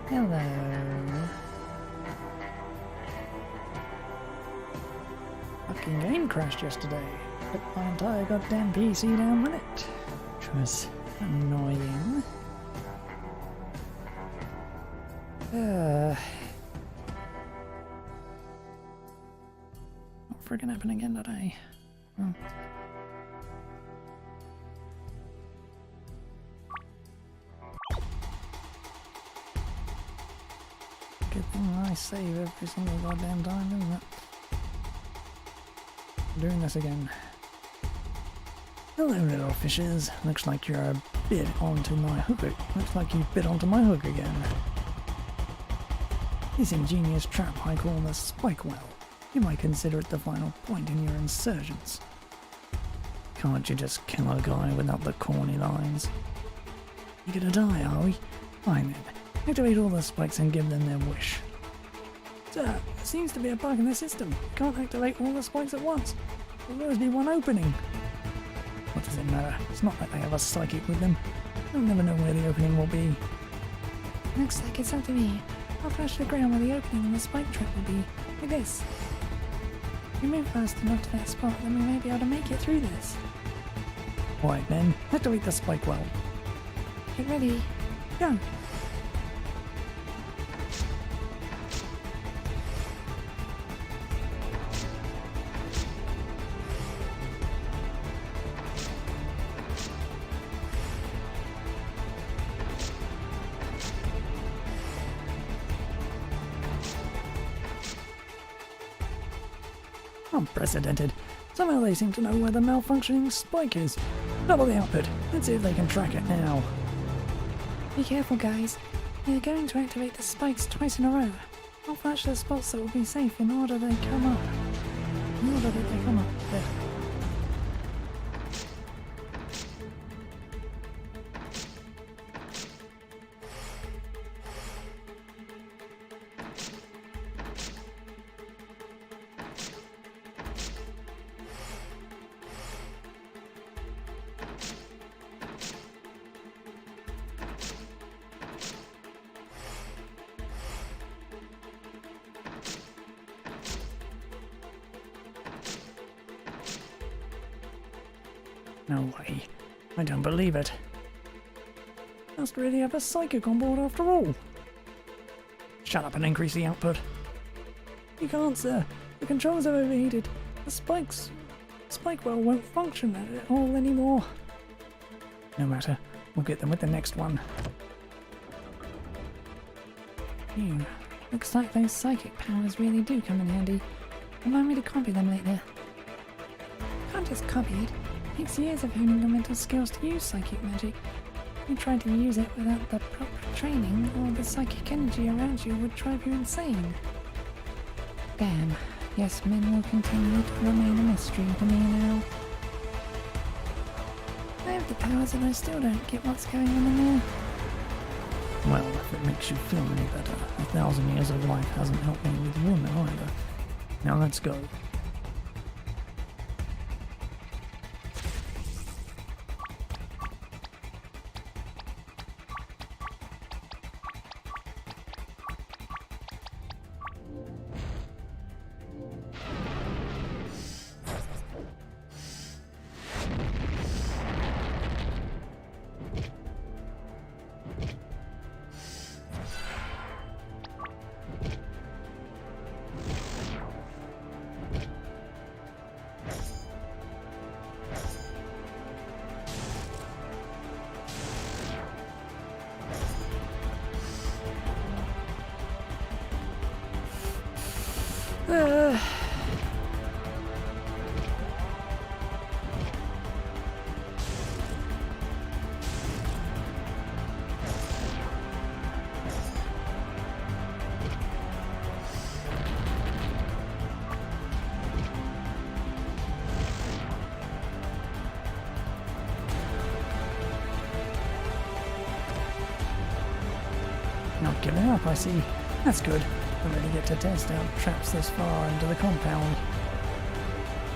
Hello. Fucking game crashed yesterday. Put my entire goddamn PC down with it. Which was annoying. Not friggin' happen again today. Oh. Good thing I save every single goddamn time, isn't it? Doing this again. Hello, little fishes. Looks like you're a bit onto my hook. Looks like you've bit onto my hook again. This ingenious trap I call the spike well. You might consider it the final point in your insurgence. Can't you just kill a guy without the corny lines? You gonna die, are we? Fine then. Activate all the spikes and give them their wish. Sir, there seems to be a bug in the system. You can't activate all the spikes at once. There'll always be one opening. What does it matter? It's not like they have a psychic with them. They'll never know where the opening will be. Looks like it's up to me. I'll flash the ground where the opening and the spike trap will be. Like this. If we move fast enough to that spot, then we may be able to make it through this. Right then, activate the spike well. Get ready. Go. Unprecedented. Somehow they seem to know where the malfunctioning spike is. Double the output. Let's see if they can track it now. Be careful, guys. They're going to activate the spikes twice in a row. I'll flash the spots that will be safe in order they come up. In order that they come up. There. No way. I don't believe it. Must really have a psychic on board after all. Shut up and increase the output. You can't, sir. The controls have overheated. The spike well won't function at all anymore. No matter. We'll get them with the next one. Phew. Looks like those psychic powers really do come in handy. Remind me to copy them later. Can't just copy it. Takes years of honing your mental skills to use psychic magic. If you tried to use it without the proper training, all the psychic energy around you would drive you insane. Damn. Yes, men will continue to remain a mystery to me now. I have the powers and I still don't get what's going on in there. Well, if it makes you feel any better, 1,000 years of life hasn't helped me with women either. Now let's go. Not giving up, I see. That's good. I really get to test out traps this far into the compound.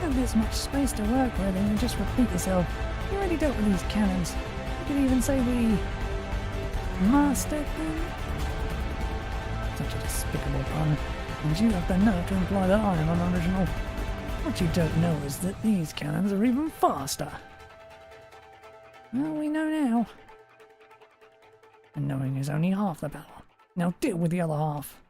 And there's much space to work with, and you just repeat yourself. You already dealt with these cannons. You could even say we... Master then? Such a despicable pun, and you have the nerve to imply that I am unoriginal. What you don't know is that these cannons are even faster. Well, we know now. And knowing is only half the battle. Now deal with the other half.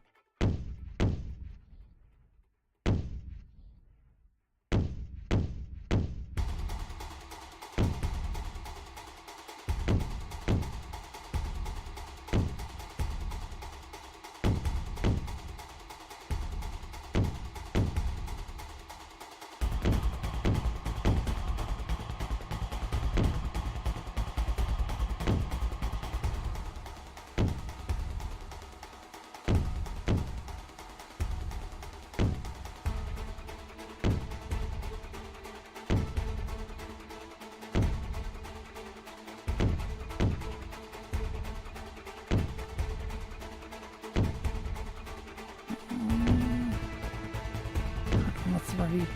Three.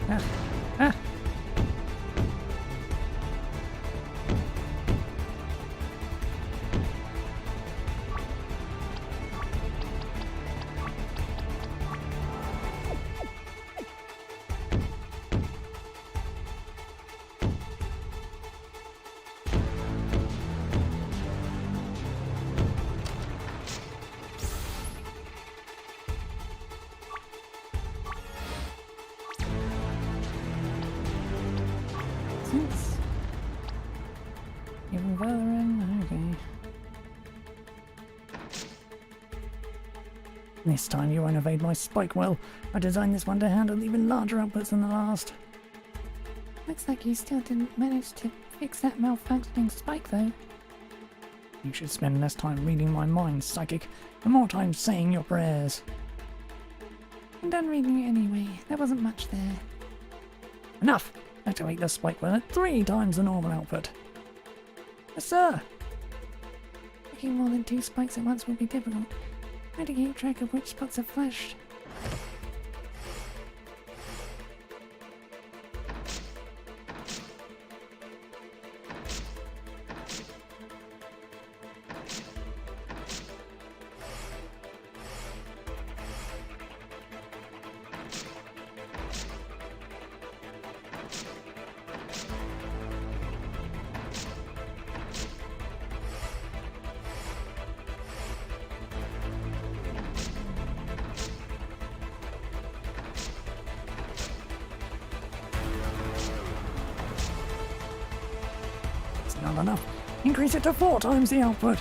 Ah. Ah. Since even further in, okay. This time you won't evade my spike well. I designed this one to handle even larger outputs than the last. Looks like you still didn't manage to fix that malfunctioning spike though. You should spend less time reading my mind, psychic, and more time saying your prayers. I'm done reading it anyway. There wasn't much there. Enough! Activate the spike well at 3 times the normal output. Yes, sir! Picking more than 2 spikes at once will be difficult. Try to keep track of which spots have flashed. Not enough. Increase it to 4 times the output.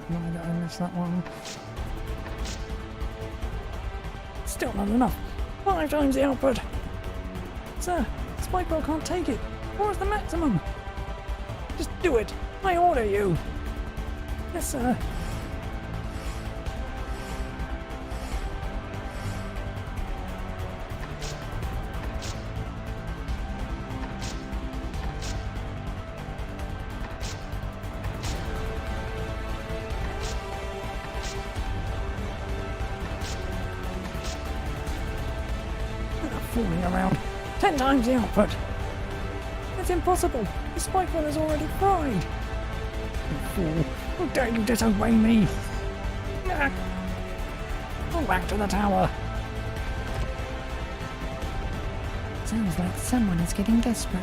No, I missed that one. Still not enough. 5 times the output. Sir, Spikewell can't take it. 4 is the maximum. Just do it. I order you. Yes, sir. Fooling around. 10 times the output. That's impossible. The Spikewell is already fried. You fool. How dare you disobey me? Ah. Go back to the tower. Sounds like someone is getting desperate.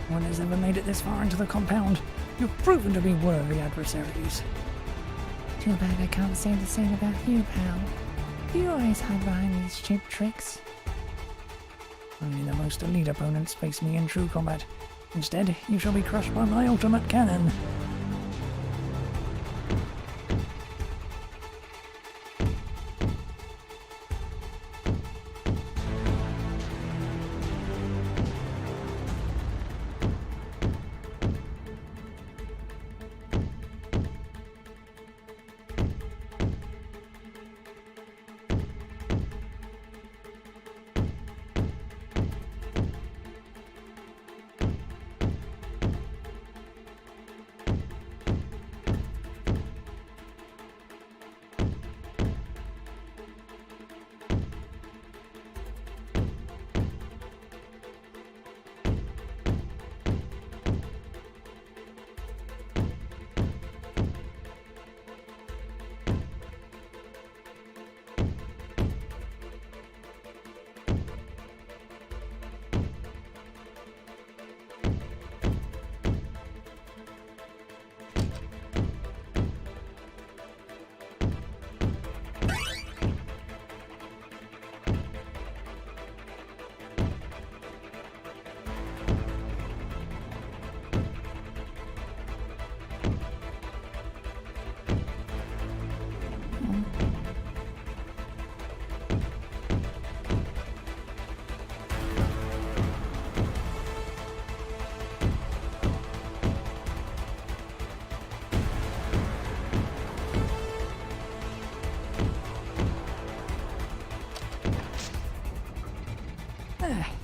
No one has ever made it this far into the compound. You've proven to be worthy adversaries. Too bad I can't say the same about you, pal. You always hide behind these cheap tricks. Only the most elite opponents face me in true combat. Instead, you shall be crushed by my ultimate cannon.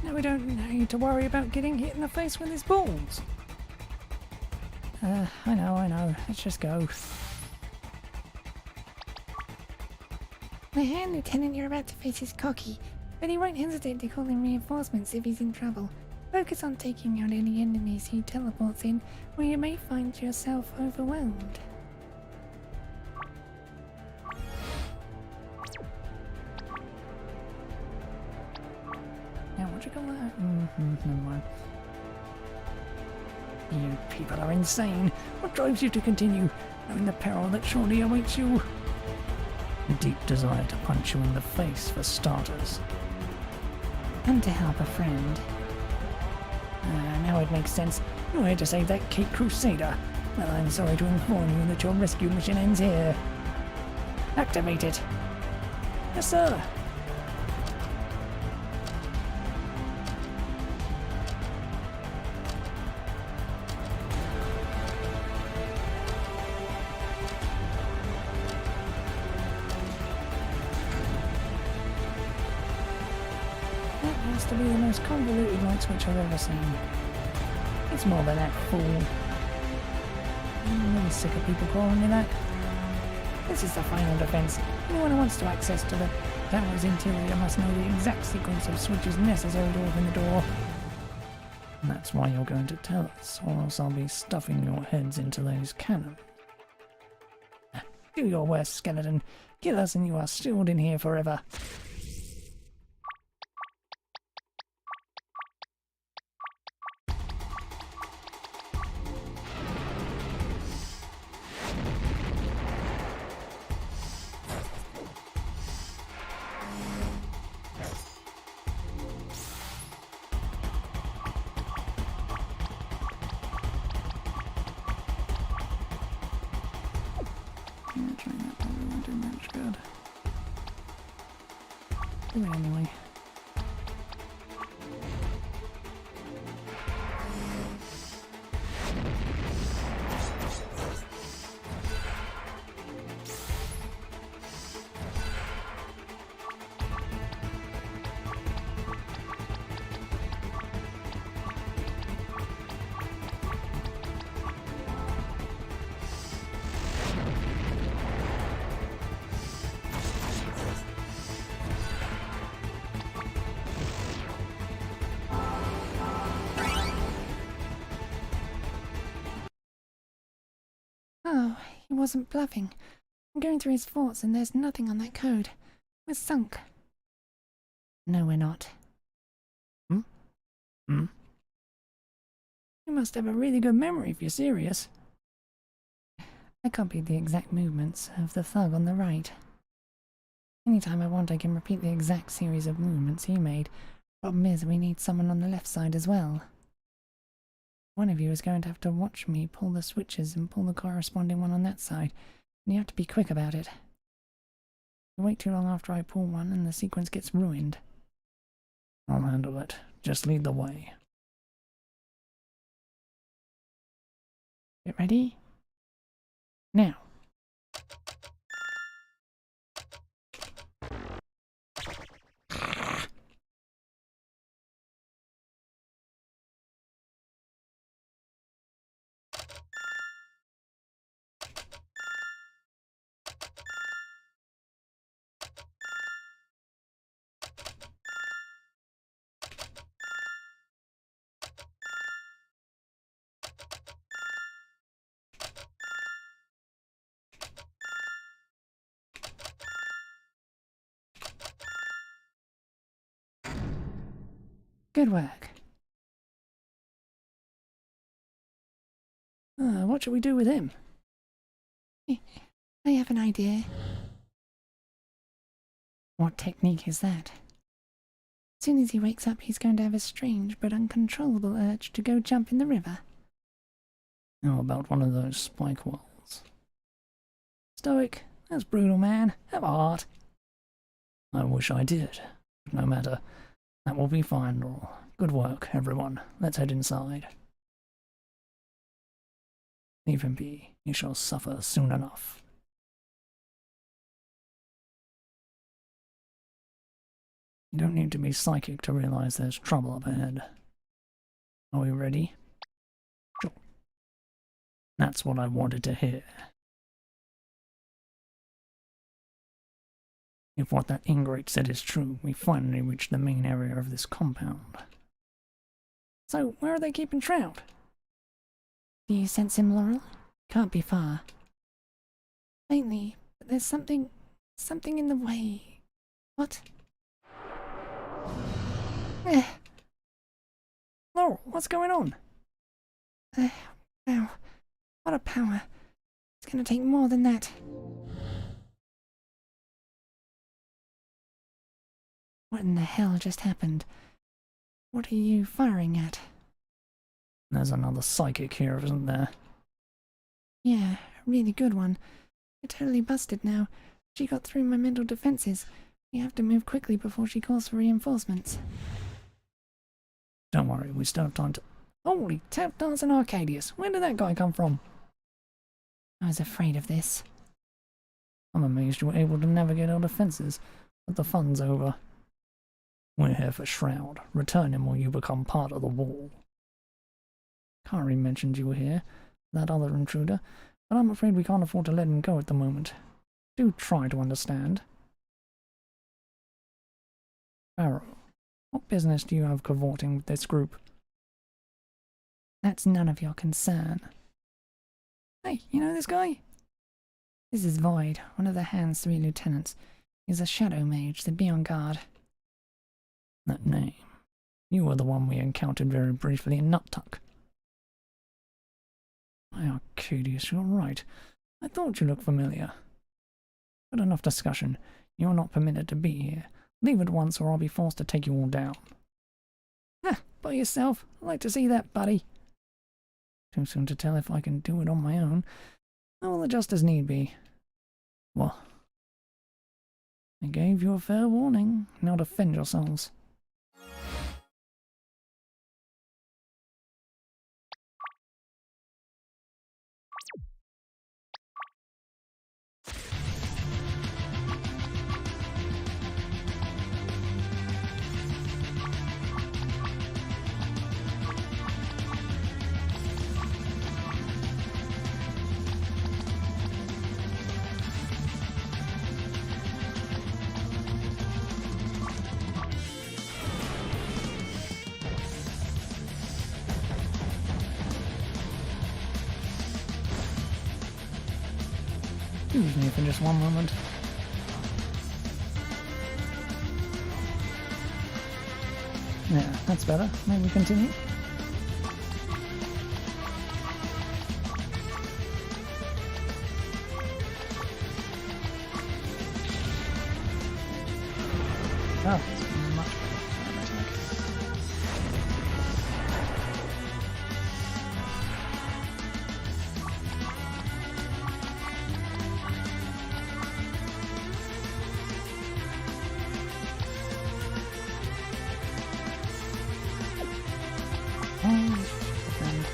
Now we don't need to worry about getting hit in the face with his balls. I know. Let's just go. I hear, Lieutenant, you're about to face his cocky, but he won't hesitate to call in reinforcements if he's in trouble. Focus on taking out any enemies he teleports in, or you may find yourself overwhelmed. Now, what you call that? Never mind. You people are insane. What drives you to continue, knowing the peril that surely awaits you? A deep desire to punch you in the face, for starters. And to help a friend. Now it makes sense. You're here to save that Cape Crusader. Well, I'm sorry to inform you that your rescue mission ends here. Activate it. Yes, sir. That has to be the most convoluted light switch I've ever seen. It's more than that, fool. I'm really sick of people calling me that. This is the final defense. Anyone who wants to access to the tower's interior must know the exact sequence of switches necessary to open the door. And that's why you're going to tell us, or else I'll be stuffing your heads into those cannons. Do your worst, skeleton. Kill us and you are sealed in here forever. Yeah, trying that probably won't do much good. Do it anyway. Oh, he wasn't bluffing. I'm going through his thoughts and there's nothing on that code. We're sunk. No, we're not. Hmm? Hmm? You must have a really good memory if you're serious. I copied the exact movements of the thug on the right. Anytime I want, I can repeat the exact series of movements he made. Problem is, we need someone on the left side as well. One of you is going to have to watch me pull the switches and pull the corresponding one on that side, and you have to be quick about it. You wait too long after I pull one and the sequence gets ruined. I'll handle it. Just lead the way. Get ready? Now. Good work. What should we do with him? I have an idea. What technique is that? As soon as he wakes up, he's going to have a strange but uncontrollable urge to go jump in the river. How about one of those spike wells? Stoic, that's brutal, man. Have a heart. I wish I did. But no matter. That will be fine, Laurel. Good work, everyone. Let's head inside. Leave him be. He shall suffer soon enough. You don't need to be psychic to realize there's trouble up ahead. Are we ready? Sure. That's what I wanted to hear. If what that ingrate said is true, we finally reached the main area of this compound. So, where are they keeping Trout? Do you sense him, Laurel? Can't be far. Faintly, but there's something in the way. What? Laurel, what's going on? Wow. What a power. It's gonna take more than that. What in the hell just happened? What are you firing at? There's another psychic here, isn't there? Yeah, a really good one. You're totally busted now. She got through my mental defenses. We have to move quickly before she calls for reinforcements. Don't worry, we still have time to... Holy tap dance and Arcadius! Where did that guy come from? I was afraid of this. I'm amazed you were able to navigate our defenses, but the fun's over. We're here for Shroud. Return him or you become part of the wall. Kari mentioned you were here, that other intruder, but I'm afraid we can't afford to let him go at the moment. Do try to understand. Barrow, what business do you have cavorting with this group? it's none of your concern. Hey, you know this guy? This is Void, one of the Hand's 3 lieutenants. He's a shadow mage, so be on guard. That name. You were the one we encountered very briefly in Nuttuck. My Arcadius, you're right. I thought you looked familiar. But enough discussion. You're not permitted to be here. Leave at once or I'll be forced to take you all down. Ha! By yourself? I'd like to see that, buddy. Too soon to tell if I can do it on my own. I will adjust as need be. Well, I gave you a fair warning. Now defend yourselves. Excuse me for just one moment. Yeah, that's better. May we continue? Oh, it's much better attack. Defend.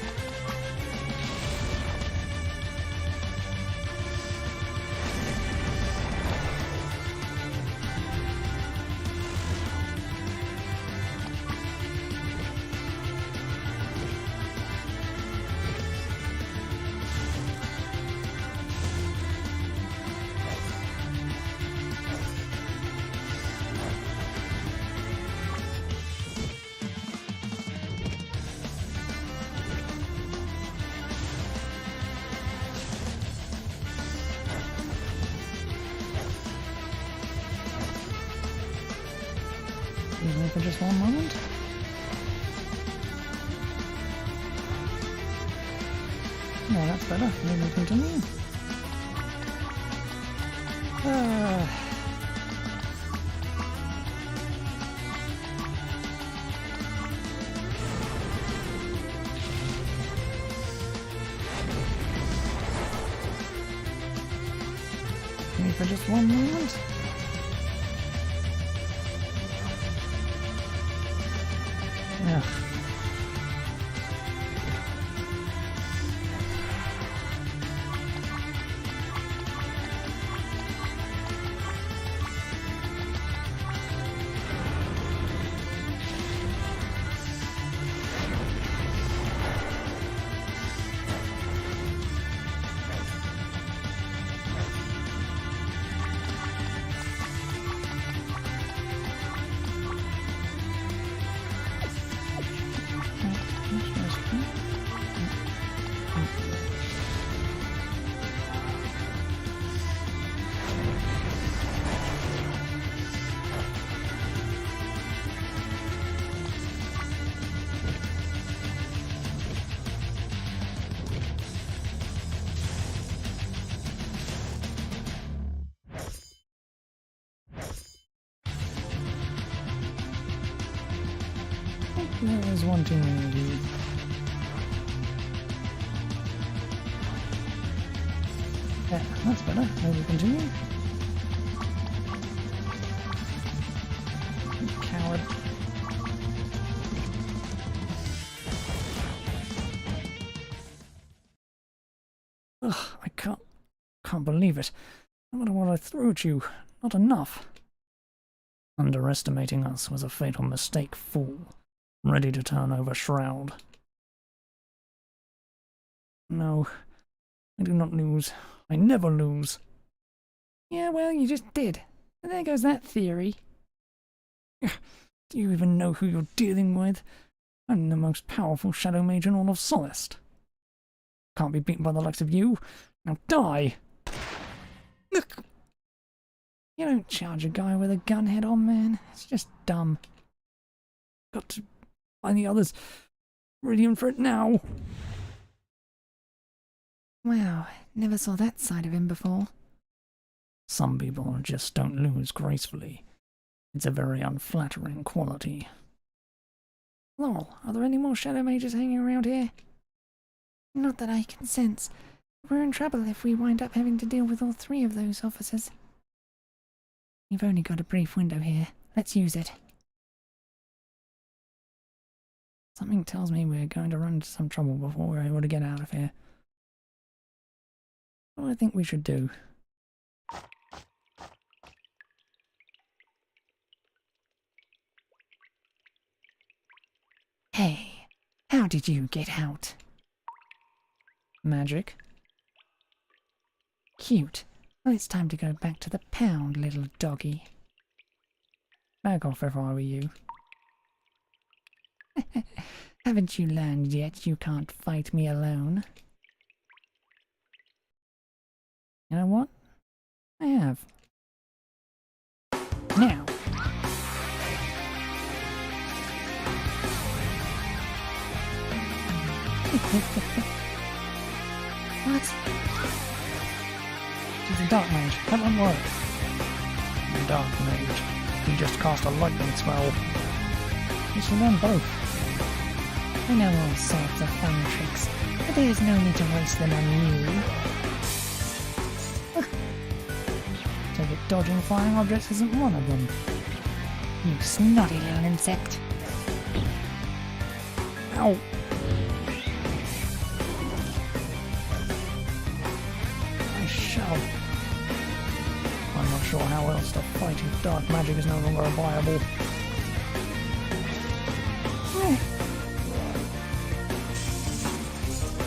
Excuse me for just one moment. No, that's better. Maybe continue. Maybe for just one moment. Yeah. There is one too many indeed. Yeah, that's better. Maybe continue. You coward. Ugh, I can't believe it. No matter what I threw at you, not enough. Underestimating us was a fatal mistake, fool. Ready to turn over shroud. No, I do not lose. I never lose. Yeah, well, you just did. And there goes that theory. Do you even know who you're dealing with? I'm the most powerful shadow mage in all of Solest. Can't be beaten by the likes of you. Now die! Look! You don't charge a guy with a gun head on, man. It's just dumb. Got to find the others. Ready in for it now. Wow, never saw that side of him before. Some people just don't lose gracefully. It's a very unflattering quality. Laurel, are there any more shadow mages hanging around here? Not that I can sense. We're in trouble if we wind up having to deal with all three of those officers. You've only got a brief window here. Let's use it. Something tells me we're going to run into some trouble before we're able to get out of here. What do I think we should do? Hey, how did you get out? Magic? Cute. Well, it's time to go back to the pound, little doggy. Back off if I were you. Haven't you learned yet you can't fight me alone? You know what? I have. Now! What? She's a dark mage. That won't work. You're a dark mage. You just cast a lightning spell. You should learn both. I know all sorts of fun tricks, but there's no need to waste them on you. Take it dodging flying objects isn't one of them. You snotty little insect. Ow! I shall. I'm not sure how else to fight if dark magic is no longer viable.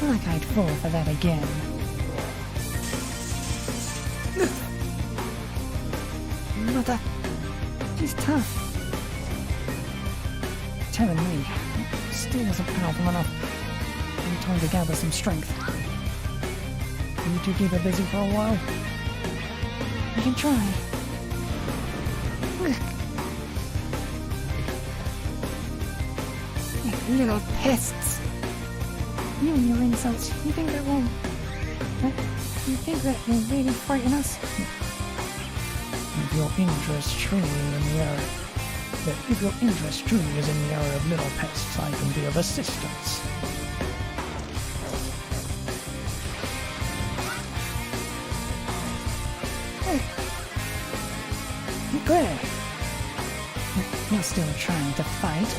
Like I'd fall for that again. Mother, she's tough. Telling me, still isn't powerful enough. I'm trying to gather some strength. Can you two keep her busy for a while? I can try. You little pests. You and your insults, you think that will... You think that will really frighten us? If your interest truly in the area... But if your interest truly is in the area of little pests, I can be of assistance. Claire! You're still trying to fight?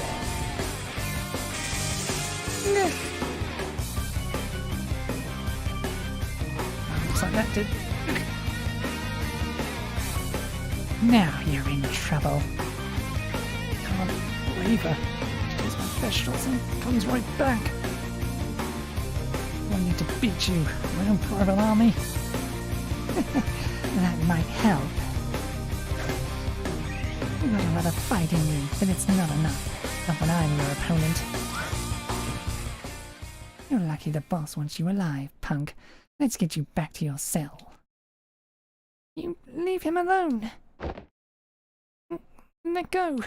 Looks like that did. Now you're in trouble. Can't believe her. She takes my best shots and comes right back. I need to beat you, my own private army. That might help. You've got a lot of fight in you, but it's not enough. Not when I'm your opponent. You're lucky the boss wants you alive, punk. Let's get you back to your cell. You leave him alone. Let go.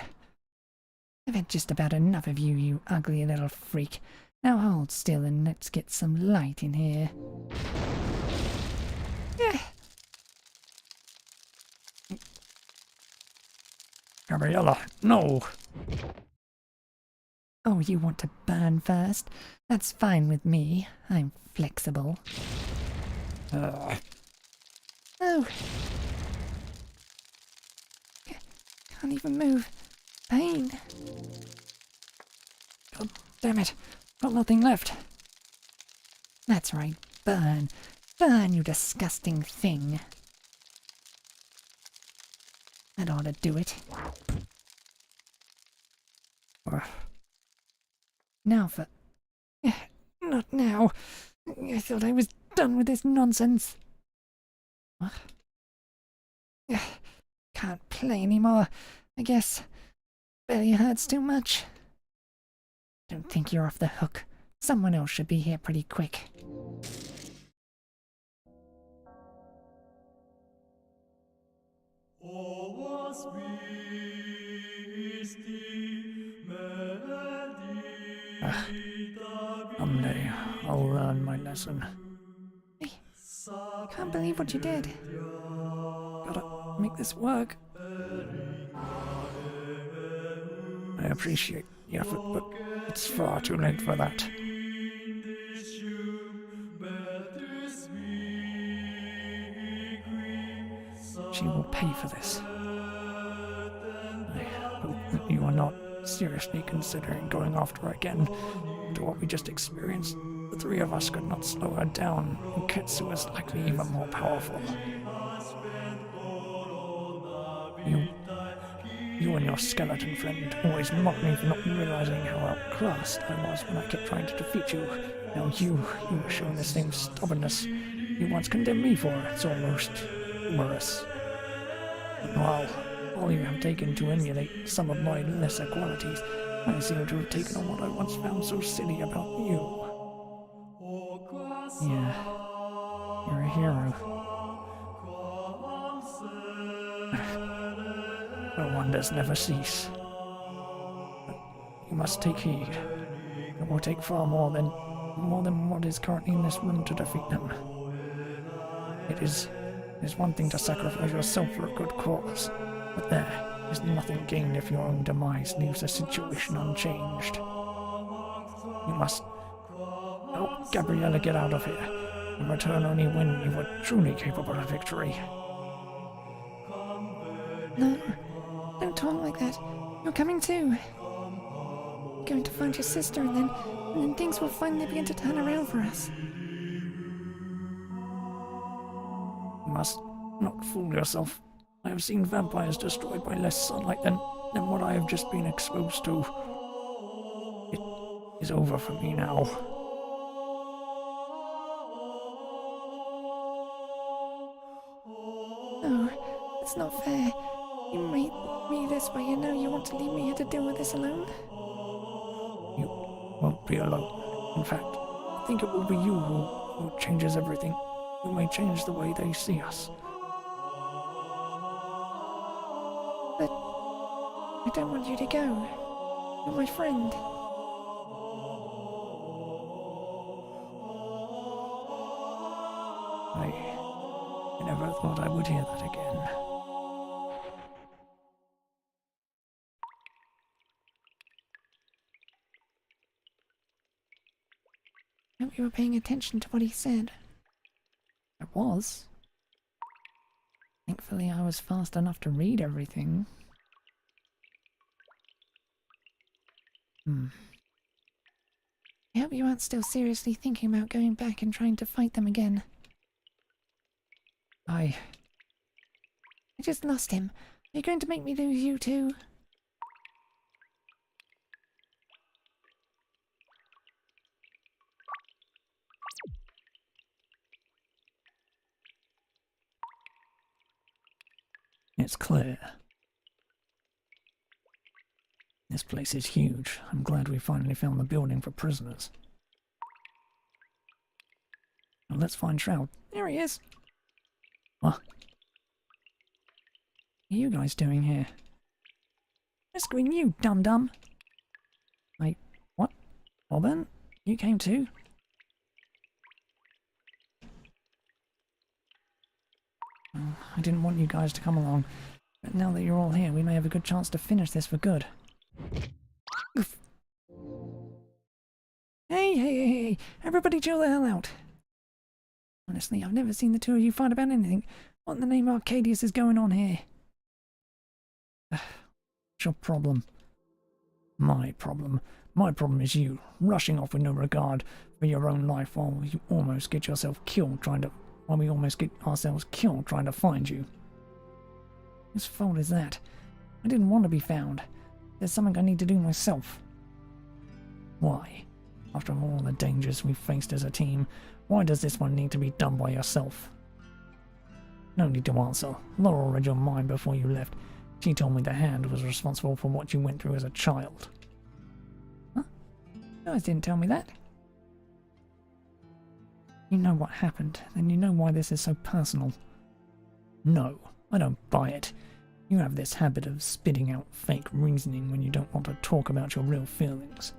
I've had just about enough of you, you ugly little freak. Now hold still and let's get some light in here. Gabriella, no! Oh, you want to burn first? That's fine with me. I'm flexible. Oh. Can't even move. Pain. God damn it. Got nothing left. That's right. Burn. Burn, you disgusting thing. That ought to do it. Now for... Not now. I thought I was done with this nonsense. What? Can't play anymore. I guess belly hurts too much. Don't think you're off the hook. Someone else should be here pretty quick. Someday I'll learn my lesson. I can't believe what you did. Gotta make this work. I appreciate the effort, but it's far too late for that. She will pay for this. I hope that you are not seriously considering going after her again. After what we just experienced, the three of us could not slow her down, and Ketsu is likely even more powerful. You and your skeleton friend always mocked me for not realizing how outclassed I was when I kept trying to defeat you. Now you are showing the same stubbornness you once condemned me for. It's almost humorous. But while all you have taken to emulate some of my lesser qualities, I seem to have taken on what I once found so silly about you. Yeah, you're a hero. The wonders never cease. But you must take heed. It will take far more than what is currently in this room to defeat them. It is one thing to sacrifice yourself for a good cause, but there is nothing gained if your own demise leaves the situation unchanged. You must help Gabriella get out of here, and return only when you are truly capable of victory. No, don't talk like that. You're coming too. You're going to find your sister, and then things will finally begin to turn around for us. You must not fool yourself. I have seen vampires destroyed by less sunlight than what I have just been exposed to. It is over for me now. No, it's not fair. You made me this way, and now you want to leave me here to deal with this alone? You won't be alone. In fact, I think it will be you who changes everything. You may change the way they see us. But I don't want you to go. You're my friend. I never thought I would hear that again. I hope you were paying attention to what he said. I was. Thankfully, I was fast enough to read everything. I hope you aren't still seriously thinking about going back and trying to fight them again. I just lost him. Are you going to make me lose you too? It's clear. This place is huge. I'm glad we finally found the building for prisoners. Now let's find Shroud. There he is. What? What are you guys doing here? Rescuing you, dum-dum. What? Well then, you came too? Well, I didn't want you guys to come along, but now that you're all here, we may have a good chance to finish this for good. Oof. Hey, everybody chill the hell out. Honestly, I've never seen the two of you fight about anything. What in the name of Arcadius is going on here? What's your problem? My problem. My problem is you, rushing off with no regard for your own life while we almost get ourselves killed trying to find you. Whose fault is that? I didn't want to be found. There's something I need to do myself. Why? After all the dangers we've faced as a team, why does this one need to be done by yourself? No need to answer. Laurel read your mind before you left. She told me the Hand was responsible for what you went through as a child. Huh? You guys didn't tell me that. You know what happened, then you know why this is so personal. No, I don't buy it. You have this habit of spitting out fake reasoning when you don't want to talk about your real feelings.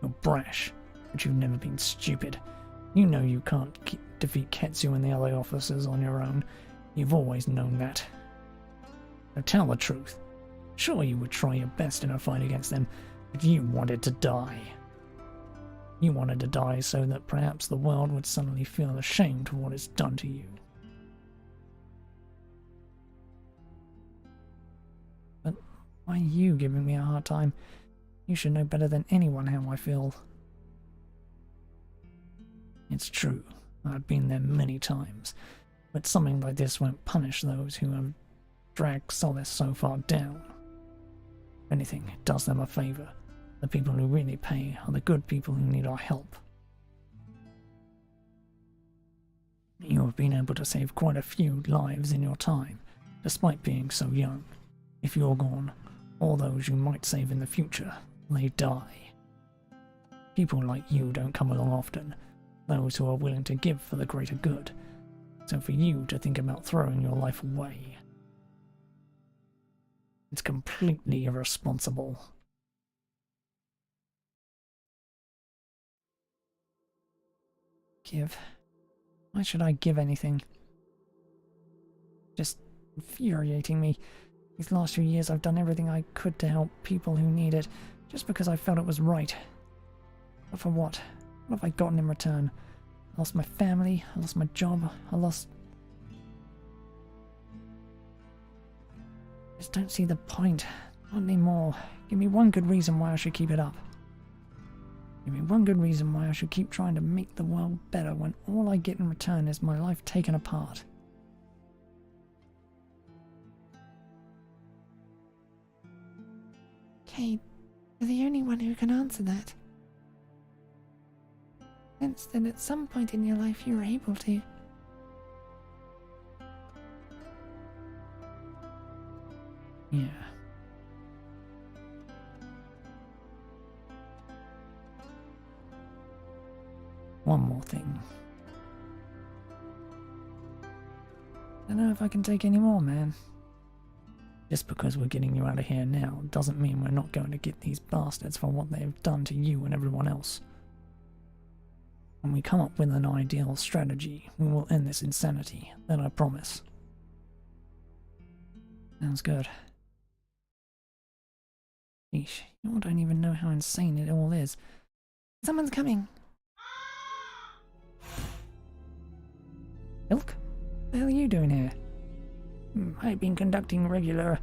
You're brash, but you've never been stupid. You know you can't defeat Ketsu and the other officers on your own. You've always known that. Now tell the truth. Sure, you would try your best in a fight against them, but you wanted to die. You wanted to die so that perhaps the world would suddenly feel ashamed of what it's done to you. But why are you giving me a hard time? You should know better than anyone how I feel. It's true, I've been there many times, but something like this won't punish those who have dragged Solace so far down. If anything, it does them a favour. The people who really pay are the good people who need our help. You have been able to save quite a few lives in your time, despite being so young. If you're gone, all those you might save in the future, they die. People like you don't come along often, those who are willing to give for the greater good. So for you to think about throwing your life away, it's completely irresponsible. Give? Why should I give anything? Just infuriating me. These last few years I've done everything I could to help people who need it, just because I felt it was right. But for what? What have I gotten in return? I lost my family, I lost my job, I just don't see the point. Not anymore. Give me one good reason why I should keep it up. Give me one good reason why I should keep trying to make the world better when all I get in return is my life taken apart. Kate, you're the only one who can answer that. Sense that at some point in your life you were able to. Yeah. One more thing. Don't know if I can take any more, man. Just because we're getting you out of here now doesn't mean we're not going to get these bastards for what they've done to you and everyone else. When we come up with an ideal strategy, we will end this insanity, that I promise. Sounds good. Yeesh, you all don't even know how insane it all is. Someone's coming. Ilk? What the hell are you doing here? I've been conducting regular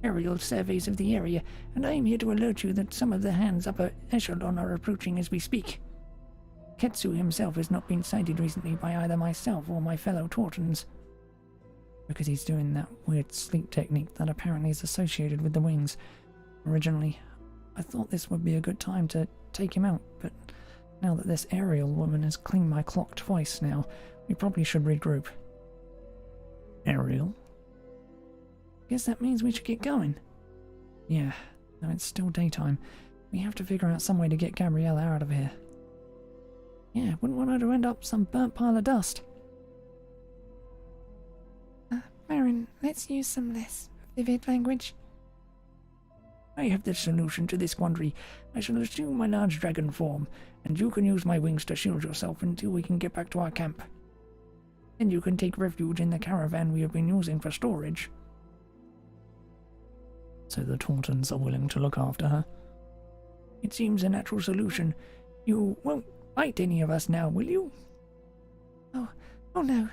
aerial surveys of the area, and I am here to alert you that some of the Hand's upper echelon are approaching as we speak. Ketsu himself has not been sighted recently by either myself or my fellow Tautons. Because he's doing that weird sleep technique that apparently is associated with the wings. Originally, I thought this would be a good time to take him out, but now that this aerial woman has cleaned my clock twice now, we probably should regroup. Ariel? Guess that means we should get going. Yeah, though it's still daytime. We have to figure out some way to get Gabriella out of here. Yeah, wouldn't want her to end up some burnt pile of dust. Baron, let's use some less vivid language. I have the solution to this quandary. I shall assume my large dragon form, and you can use my wings to shield yourself until we can get back to our camp. Then you can take refuge in the caravan we have been using for storage. So the Tautons are willing to look after her? It seems a natural solution. You won't bite any of us now, will you? Oh no.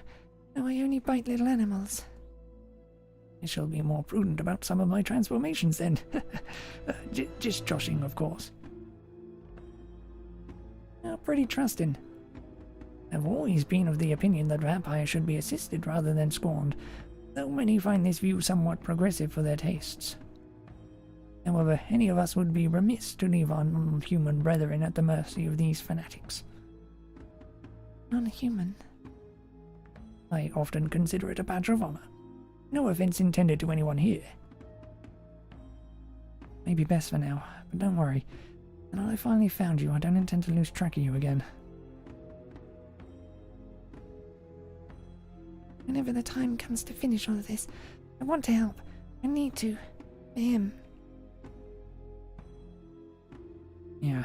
No, I only bite little animals. I shall be more prudent about some of my transformations then. Just joshing, of course. Pretty trusting. I've always been of the opinion that vampires should be assisted rather than scorned, though many find this view somewhat progressive for their tastes. However, any of us would be remiss to leave our non-human brethren at the mercy of these fanatics. Non-human? I often consider it a badge of honor. No offense intended to anyone here. Maybe best for now, but don't worry. And I finally found you. I don't intend to lose track of you again. Whenever the time comes to finish all of this, I want to help. I need to. For him. Yeah.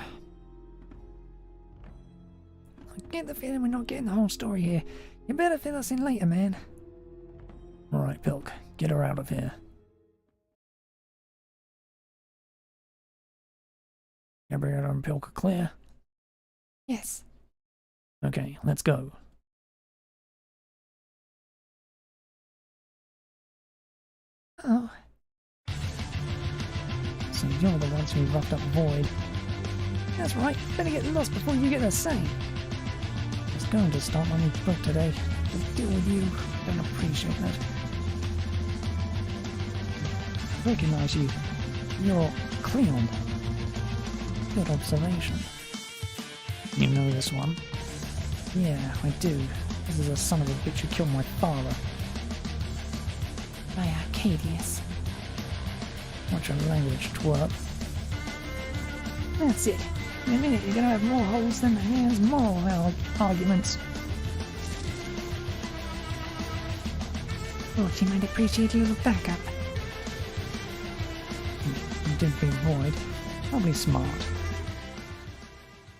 I get the feeling we're not getting the whole story here. You better fill us in later, man. Alright, Pilk. Get her out of here. Gabriella and Pilk are clear? Yes. Okay, let's go. Oh. So you're the ones who roughed up Void. That's right, better get lost before you get a say. I was going to start my new book today. To deal with you, don't appreciate that. I recognize you. You're Cleon. Good observation. You know this one? Yeah, I do. This is a son of a bitch who killed my father. By Arcadius. Watch your language, twerp. That's it. In a minute you're gonna have more holes than hairs, more arguments. Thought she might appreciate a little backup. You did beat Void. Probably smart.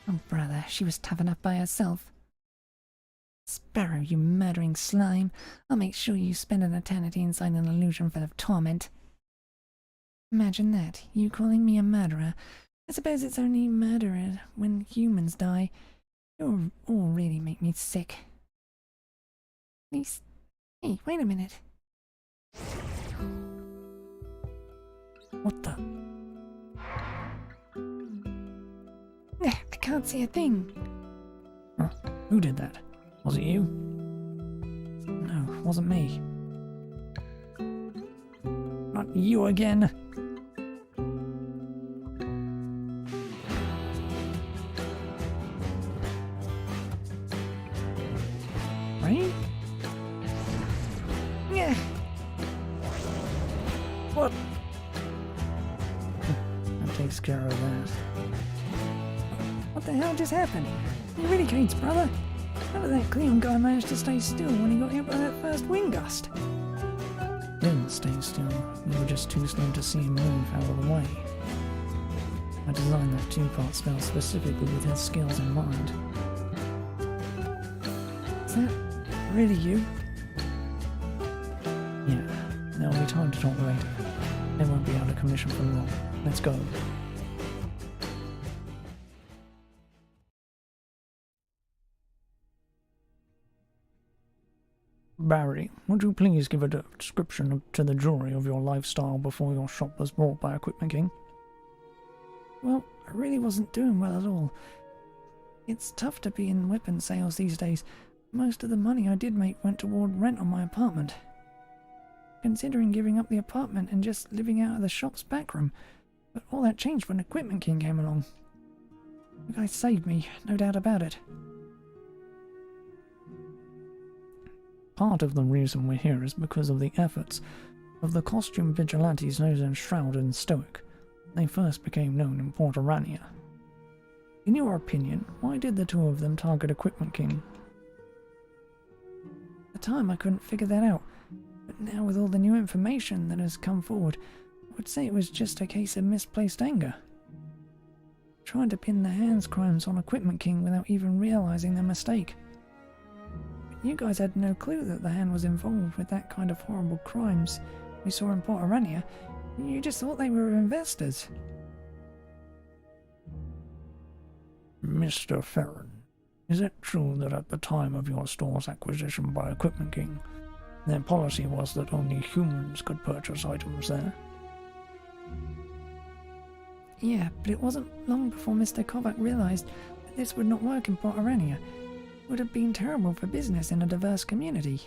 Oh, brother, she was tough enough by herself. Sparrow, you murdering slime. I'll make sure you spend an eternity inside an illusion full of torment. Imagine that, you calling me a murderer. I suppose it's only murderer when humans die. You all really make me sick. Please. Hey, wait a minute. What the? I can't see a thing. Huh? Who did that? Was it you? No, wasn't me. Not you again. Right? Yeah. What? That takes care of that. What the hell just happened? You really can't, brother. How did that Cleon guy manage to stay still when he got hit by that first wind gust? Didn't stay still. You were just too slow to see him move out of the way. I designed that two-part spell specifically with his skills in mind. Is that really you? Yeah, there'll be time to talk later. They won't be out of commission for long. Let's go. Barry, would you please give a description to the jury of your lifestyle before your shop was bought by Equipment King? Well, I really wasn't doing well at all. It's tough to be in weapon sales these days. Most of the money I did make went toward rent on my apartment. Considering giving up the apartment and just living out of the shop's backroom, but all that changed when Equipment King came along. The guy saved me, no doubt about it. Part of the reason we're here is because of the efforts of the costume vigilantes known as Shroud and Stoic. They first became known in Port Arania. In your opinion, why did the two of them target Equipment King? At the time I couldn't figure that out, but now with all the new information that has come forward, I would say it was just a case of misplaced anger. Trying to pin the Hand's crimes on Equipment King without even realizing their mistake. You guys had no clue that the Hand was involved with that kind of horrible crimes we saw in Port Arania. You just thought they were investors. Mr. Ferron, is it true that at the time of your store's acquisition by Equipment King, their policy was that only humans could purchase items there? Yeah, but it wasn't long before Mr. Kovac realized that this would not work in Port Arania. It would have been terrible for business in a diverse community.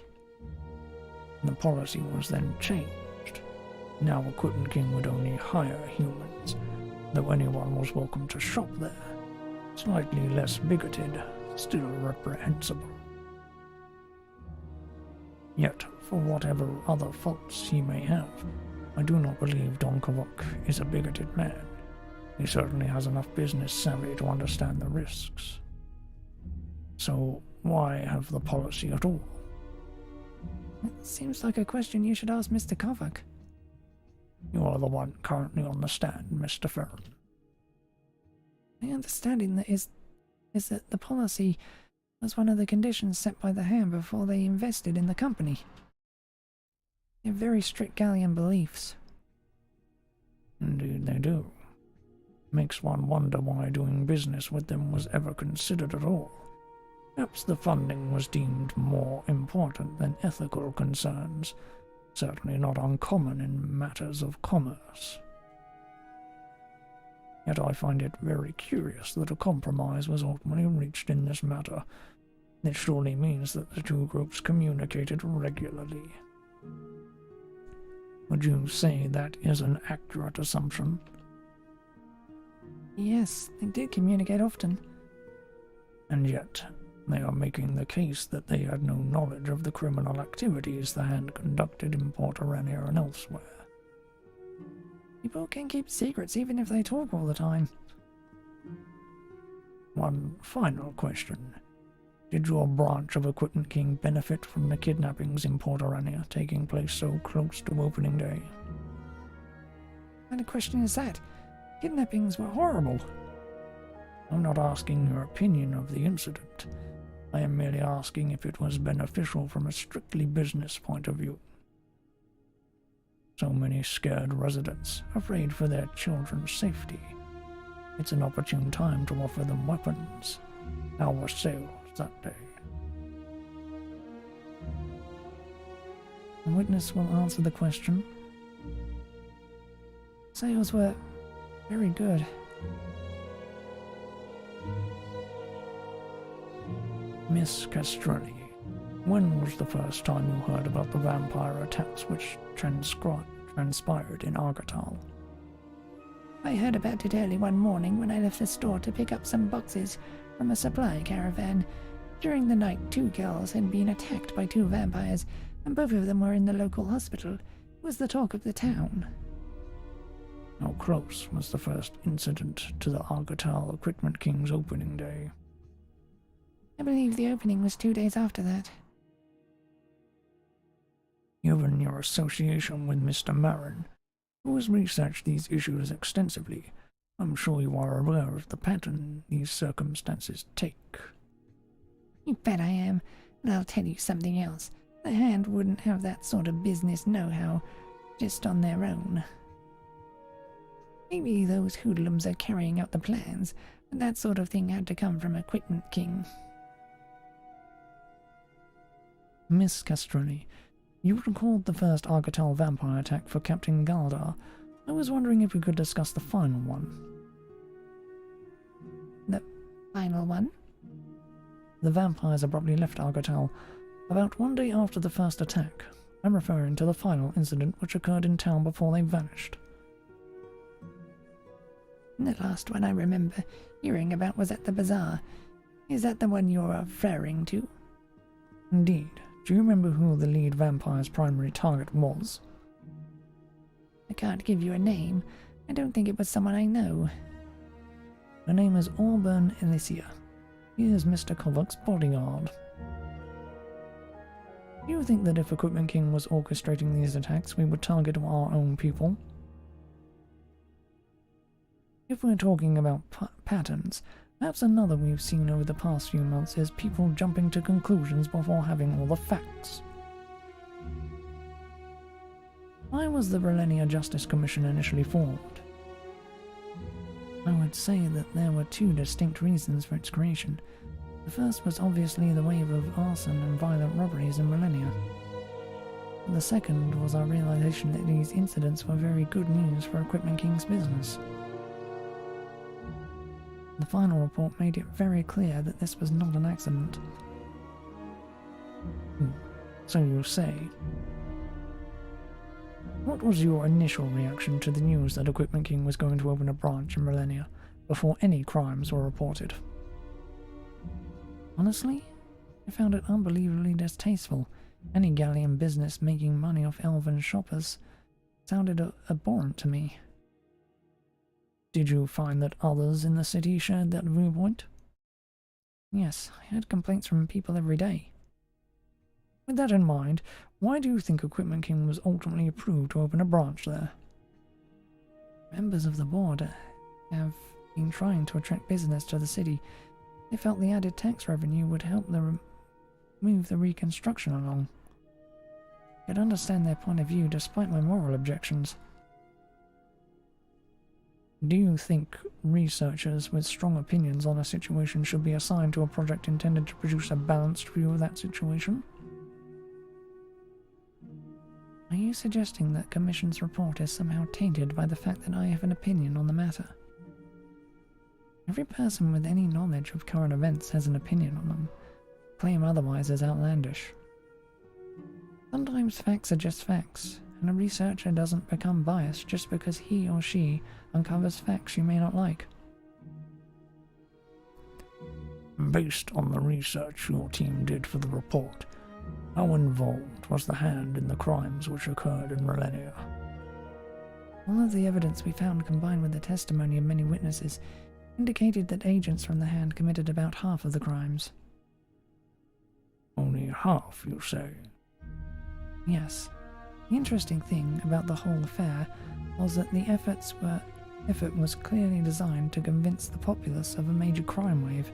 The policy was then changed. Now Equipment King would only hire humans, though anyone was welcome to shop there. Slightly less bigoted, still reprehensible. Yet, for whatever other faults he may have, I do not believe Don Kovac is a bigoted man. He certainly has enough business savvy to understand the risks. So why have the policy at all? It seems like a question you should ask Mr. Kovac. You are the one currently on the stand, Mr. Fern. My understanding is that the policy was one of the conditions set by the Ham before they invested in the company. They have very strict Gallian beliefs. Indeed they do. Makes one wonder why doing business with them was ever considered at all. Perhaps the funding was deemed more important than ethical concerns, certainly not uncommon in matters of commerce. Yet I find it very curious that a compromise was ultimately reached in this matter. This surely means that the two groups communicated regularly. Would you say that is an accurate assumption? Yes, they did communicate often. And yet, they are making the case that they had no knowledge of the criminal activities the Hand conducted in Port Arania and elsewhere. People can keep secrets even if they talk all the time. One final question. Did your branch of Equipment King benefit from the kidnappings in Port Arania taking place so close to opening day? What kind of question is that? Kidnappings were horrible. I'm not asking your opinion of the incident. I am merely asking if it was beneficial from a strictly business point of view. So many scared residents, afraid for their children's safety. It's an opportune time to offer them weapons. How were sales that day? The witness will answer the question. Sales were very good. Miss Castrelli, when was the first time you heard about the vampire attacks which transpired in Argatal? I heard about it early one morning when I left the store to pick up some boxes from a supply caravan. During the night, 2 girls had been attacked by 2 vampires, and both of them were in the local hospital. It was the talk of the town. How close was the first incident to the Argatal Equipment King's opening day? I believe the opening was 2 days after that. Given your association with Mr. Marin, who has researched these issues extensively, I'm sure you are aware of the pattern these circumstances take. You bet I am, and I'll tell you something else. The Hand wouldn't have that sort of business know-how just on their own. Maybe those hoodlums are carrying out the plans, but that sort of thing had to come from Equipment King. Miss Castrelli, you recalled the first Argatal vampire attack for Captain Galdar. I was wondering if we could discuss the final one. The final one? The vampires abruptly left Argatal about 1 day after the first attack. I'm referring to the final incident which occurred in town before they vanished. The last one I remember hearing about was at the bazaar. Is that the one you're referring to? Indeed. Do you remember who the lead vampire's primary target was? I can't give you a name. I don't think it was someone I know. Her name is Auburn Elysia. He is Mr. Kovac's bodyguard. Do you think that if Equipment King was orchestrating these attacks, we would target our own people? If we're talking about patterns, perhaps another we've seen over the past few months is people jumping to conclusions before having all the facts. Why was the Relenia Justice Commission initially formed? I would say that there were 2 distinct reasons for its creation. The first was obviously the wave of arson and violent robberies in Relenia. The second was our realization that these incidents were very good news for Equipment King's business. The final report made it very clear that this was not an accident. So you say. What was your initial reaction to the news that Equipment King was going to open a branch in Relenia before any crimes were reported? Honestly, I found it unbelievably distasteful. Any Gallian business making money off elven shoppers sounded abhorrent to me. Did you find that others in the city shared that viewpoint? Yes, I heard complaints from people every day. With that in mind, why do you think Equipment King was ultimately approved to open a branch there? Members of the board have been trying to attract business to the city. They felt the added tax revenue would help move the reconstruction along. I could understand their point of view despite my moral objections. Do you think researchers with strong opinions on a situation should be assigned to a project intended to produce a balanced view of that situation? Are you suggesting that Commission's report is somehow tainted by the fact that I have an opinion on the matter? Every person with any knowledge of current events has an opinion on them. Claim otherwise is outlandish. Sometimes facts are just facts, and a researcher doesn't become biased just because he or she uncovers facts you may not like. Based on the research your team did for the report, how involved was the Hand in the crimes which occurred in Relenia? All of the evidence we found, combined with the testimony of many witnesses, indicated that agents from the Hand committed about half of the crimes. Only half, you say? Yes. The interesting thing about the whole affair was that the effort was clearly designed to convince the populace of a major crime wave.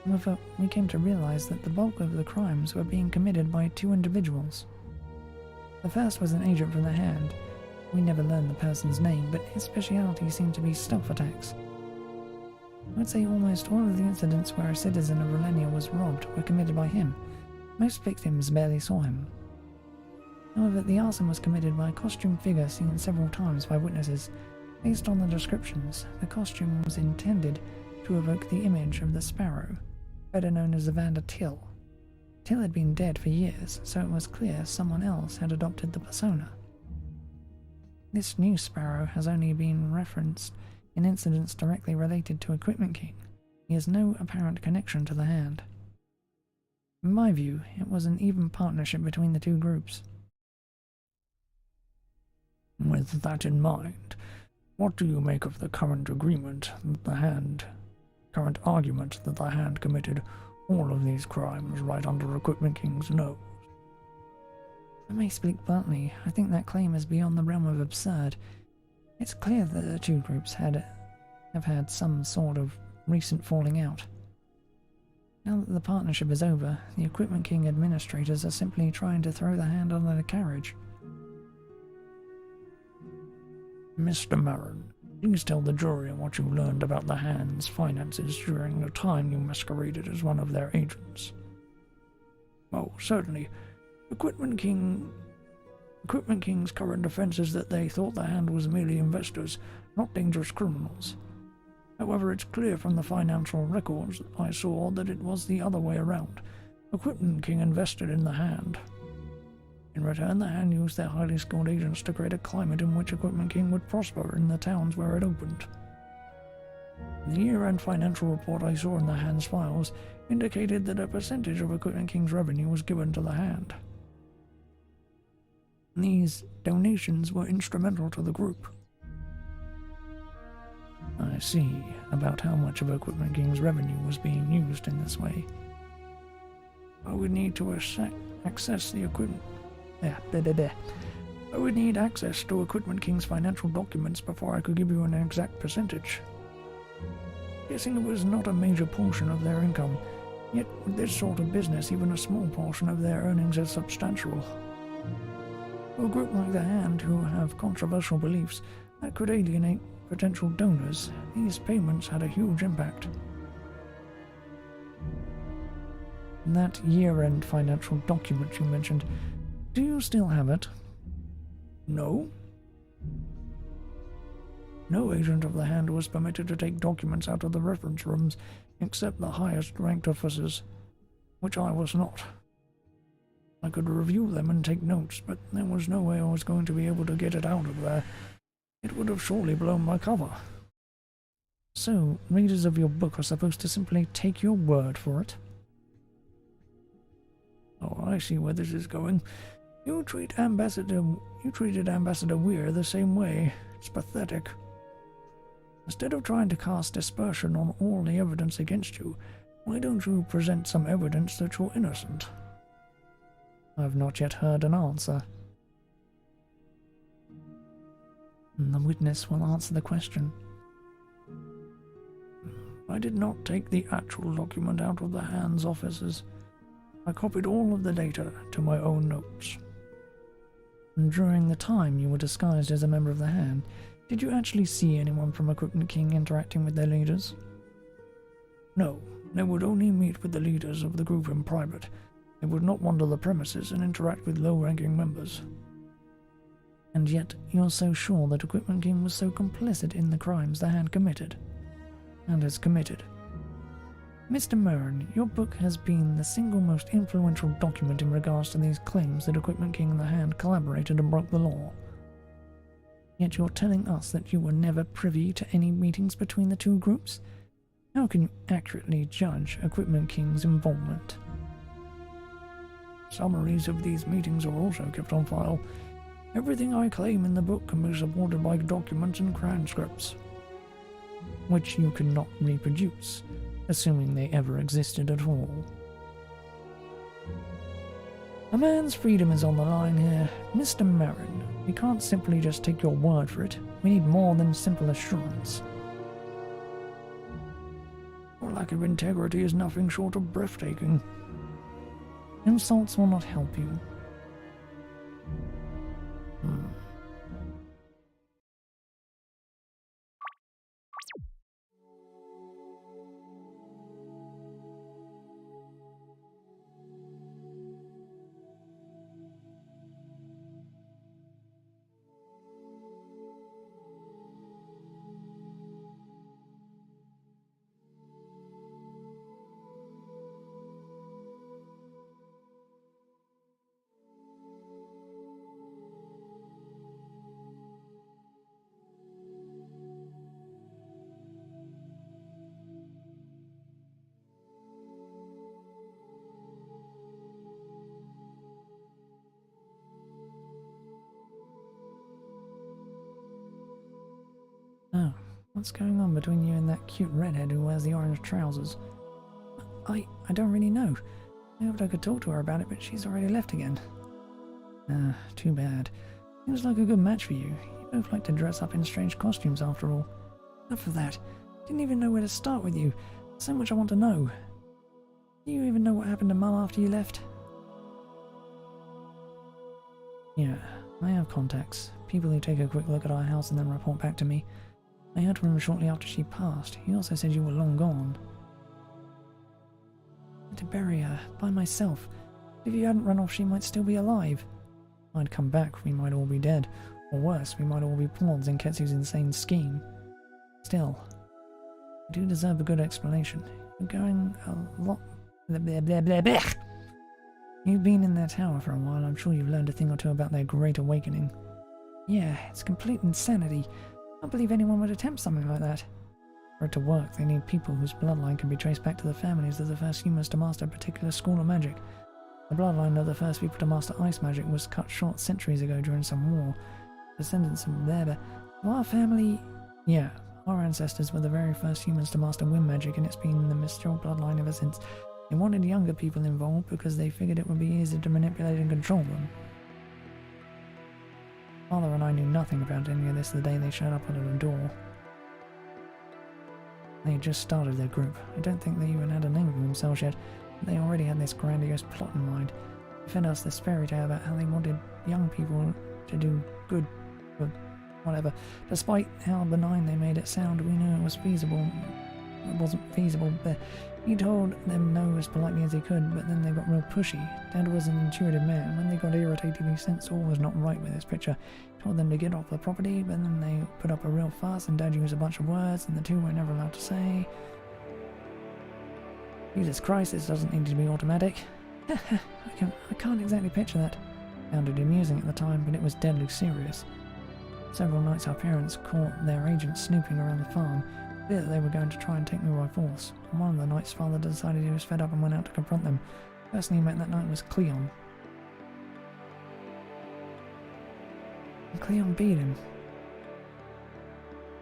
However, we came to realize that the bulk of the crimes were being committed by two individuals. The first was an agent from the Hand. We never learned the person's name, but his speciality seemed to be stealth attacks. I would say almost all of the incidents where a citizen of Relenia was robbed were committed by him. Most victims barely saw him. However, the arson was committed by a costume figure seen several times by witnesses. Based on the descriptions, the costume was intended to evoke the image of the Sparrow, better known as Evander Till. Till had been dead for years, so it was clear someone else had adopted the persona. This new Sparrow has only been referenced in incidents directly related to Equipment King. He has no apparent connection to the Hand. In my view, it was an even partnership between the two groups. With that in mind, what do you make of the current argument that the Hand committed all of these crimes right under Equipment King's nose? I may speak bluntly, I think that claim is beyond the realm of absurd. It's clear that the two groups have had some sort of recent falling out. Now that the partnership is over, the Equipment King administrators are simply trying to throw the Hand under the carriage. Mr. Marin, please tell the jury what you learned about the Hand's finances during the time you masqueraded as one of their agents. Oh, certainly. Equipment King's current defense is that they thought the Hand was merely investors, not dangerous criminals. However, it's clear from the financial records I saw that it was the other way around. Equipment King invested in the Hand. In return, the Hand used their highly skilled agents to create a climate in which Equipment King would prosper in the towns where it opened. The year-end financial report I saw in the Hand's files indicated that a percentage of Equipment King's revenue was given to the Hand. These donations were instrumental to the group. I see about how much of Equipment King's revenue was being used in this way. I would need to access the equipment. I would need access to Equipment King's financial documents before I could give you an exact percentage. Guessing it was not a major portion of their income, yet with this sort of business even a small portion of their earnings is substantial. For a group like the Hand who have controversial beliefs that could alienate potential donors, these payments had a huge impact. That year-end financial document you mentioned, do you still have it? No. No agent of the Hand was permitted to take documents out of the reference rooms except the highest-ranked officers, which I was not. I could review them and take notes, but there was no way I was going to be able to get it out of there. It would have surely blown my cover. So, readers of your book are supposed to simply take your word for it? Oh, I see where this is going. You treated Ambassador Weir the same way. It's pathetic. Instead of trying to cast dispersion on all the evidence against you, why don't you present some evidence that you're innocent? I have not yet heard an answer. The witness will answer the question. I did not take the actual document out of the Hand's offices. I copied all of the data to my own notes. And during the time you were disguised as a member of the Hand, did you actually see anyone from Equipment King interacting with their leaders? No, they would only meet with the leaders of the group in private. They would not wander the premises and interact with low-ranking members. And yet, you're so sure that Equipment King was so complicit in the crimes the Hand committed, and has committed. Mr. Merrin, your book has been the single most influential document in regards to these claims that Equipment King and the Hand collaborated and broke the law. Yet you're telling us that you were never privy to any meetings between the two groups? How can you accurately judge Equipment King's involvement? Summaries of these meetings are also kept on file. Everything I claim in the book can be supported by documents and transcripts, which you cannot reproduce, assuming they ever existed at all. A man's freedom is on the line here. Mr. Merrin, we can't simply just take your word for it. We need more than simple assurance. Your lack of integrity is nothing short of breathtaking. Insults will not help you. Oh, what's going on between you and that cute redhead who wears the orange trousers? I don't really know. I hoped I could talk to her about it, but she's already left again. Too bad. Seems like a good match for you. You both like to dress up in strange costumes after all. Enough of that. Didn't even know where to start with you. So much I want to know. Do you even know what happened to Mum after you left? Yeah, I have contacts. People who take a quick look at our house and then report back to me. I heard from him shortly after she passed. He also said you were long gone. To bury her, by myself. If you hadn't run off, she might still be alive. If I'd come back, we might all be dead. Or worse, we might all be pawns in Ketsu's insane scheme. Still, you do deserve a good explanation. You're going a lot... Blah, blah, blah, blah, blah. You've been in their tower for a while. I'm sure you've learned a thing or two about their great awakening. Yeah, it's complete insanity. I can't believe anyone would attempt something like that. For it to work, they need people whose bloodline can be traced back to the families of the first humans to master a particular school of magic. The bloodline of the first people to master ice magic was cut short centuries ago during some war. Descendants of Berber. Our family... Yeah, our ancestors were the very first humans to master wind magic, and it's been the mystical bloodline ever since. They wanted younger people involved because they figured it would be easier to manipulate and control them. Father and I knew nothing about any of this the day they showed up at the door. They had just started their group. I don't think they even had a name for themselves yet, but they already had this grandiose plot in mind. They fed us this fairy tale about how they wanted young people to do good, but whatever. Despite how benign they made it sound, we knew it was feasible. It wasn't feasible, but he told them no as politely as he could, but then they got real pushy. Dad was an intuitive man. When they got irritated, he sensed all was not right with his picture. He told them to get off the property, but then they put up a real fuss, and Dad used a bunch of words, and the two were never allowed to say. Jesus Christ, this doesn't need to be automatic. I can't exactly picture that. Sounded amusing at the time, but it was deadly serious. Several nights our parents caught their agents snooping around the farm. Fear that they were going to try and take me by force. On one of the nights, Father decided he was fed up and went out to confront them. The person he met that night was Cleon. And Cleon beat him.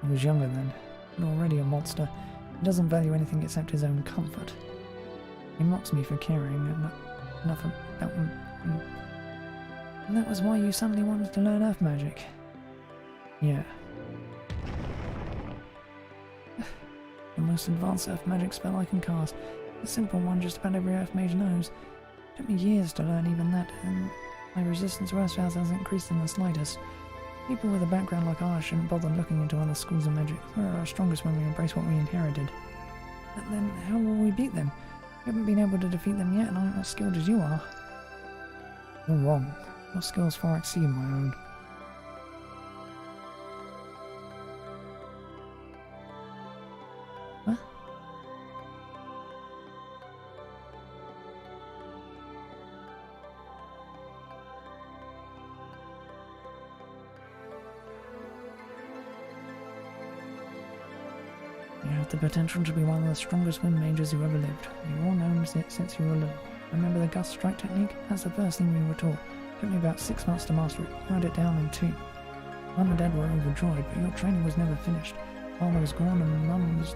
I was younger then. and already a monster. He doesn't value anything except his own comfort. He mocks me for caring enough about him. And that was why you suddenly wanted to learn earth magic. Yeah. The most advanced earth magic spell I can cast. A simple one just about every earth mage knows. It took me years to learn even that, and my resistance to earth spells hasn't increased in the slightest. People with a background like ours shouldn't bother looking into other schools of magic. We're our strongest when we embrace what we inherited. But then, how will we beat them? We haven't been able to defeat them yet, and I'm not as skilled as you are. You're wrong. Your skills far exceed my own. Huh? You have the potential to be one of the strongest wind mages who ever lived. You've all known it since you were little. Remember the gust strike technique? That's the first thing we were taught. It took me about 6 months to master it. I wrote it down in 2. Mum and Dad were overjoyed, but your training was never finished. Father was gone and Mum was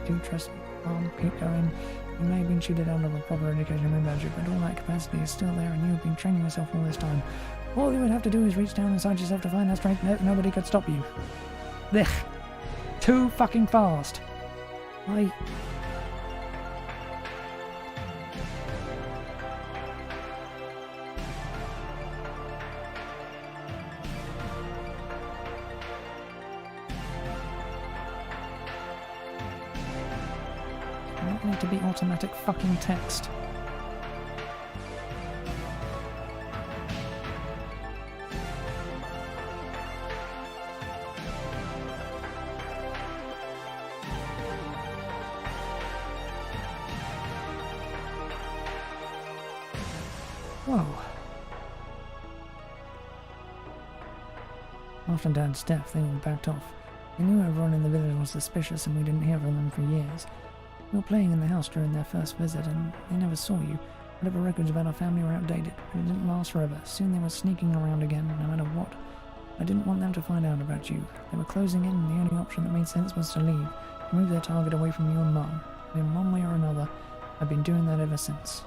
too trust. Mum, keep going. You may have been cheated out of a proper education in magic, but all that capacity is still there and you have been training yourself all this time. All you would have to do is reach down inside yourself to find that strength. Nobody could stop you. Blech. Too fucking fast. I don't need to be automatic fucking text. Whoa. After Dad's death, they all backed off. They knew everyone in the village was suspicious and we didn't hear from them for years. We were playing in the house during their first visit and they never saw you. Whatever records about our family were outdated, but it didn't last forever. Soon they were sneaking around again, no matter what. I didn't want them to find out about you. They were closing in and the only option that made sense was to leave, to move their target away from you and Mum. And in one way or another, I've been doing that ever since.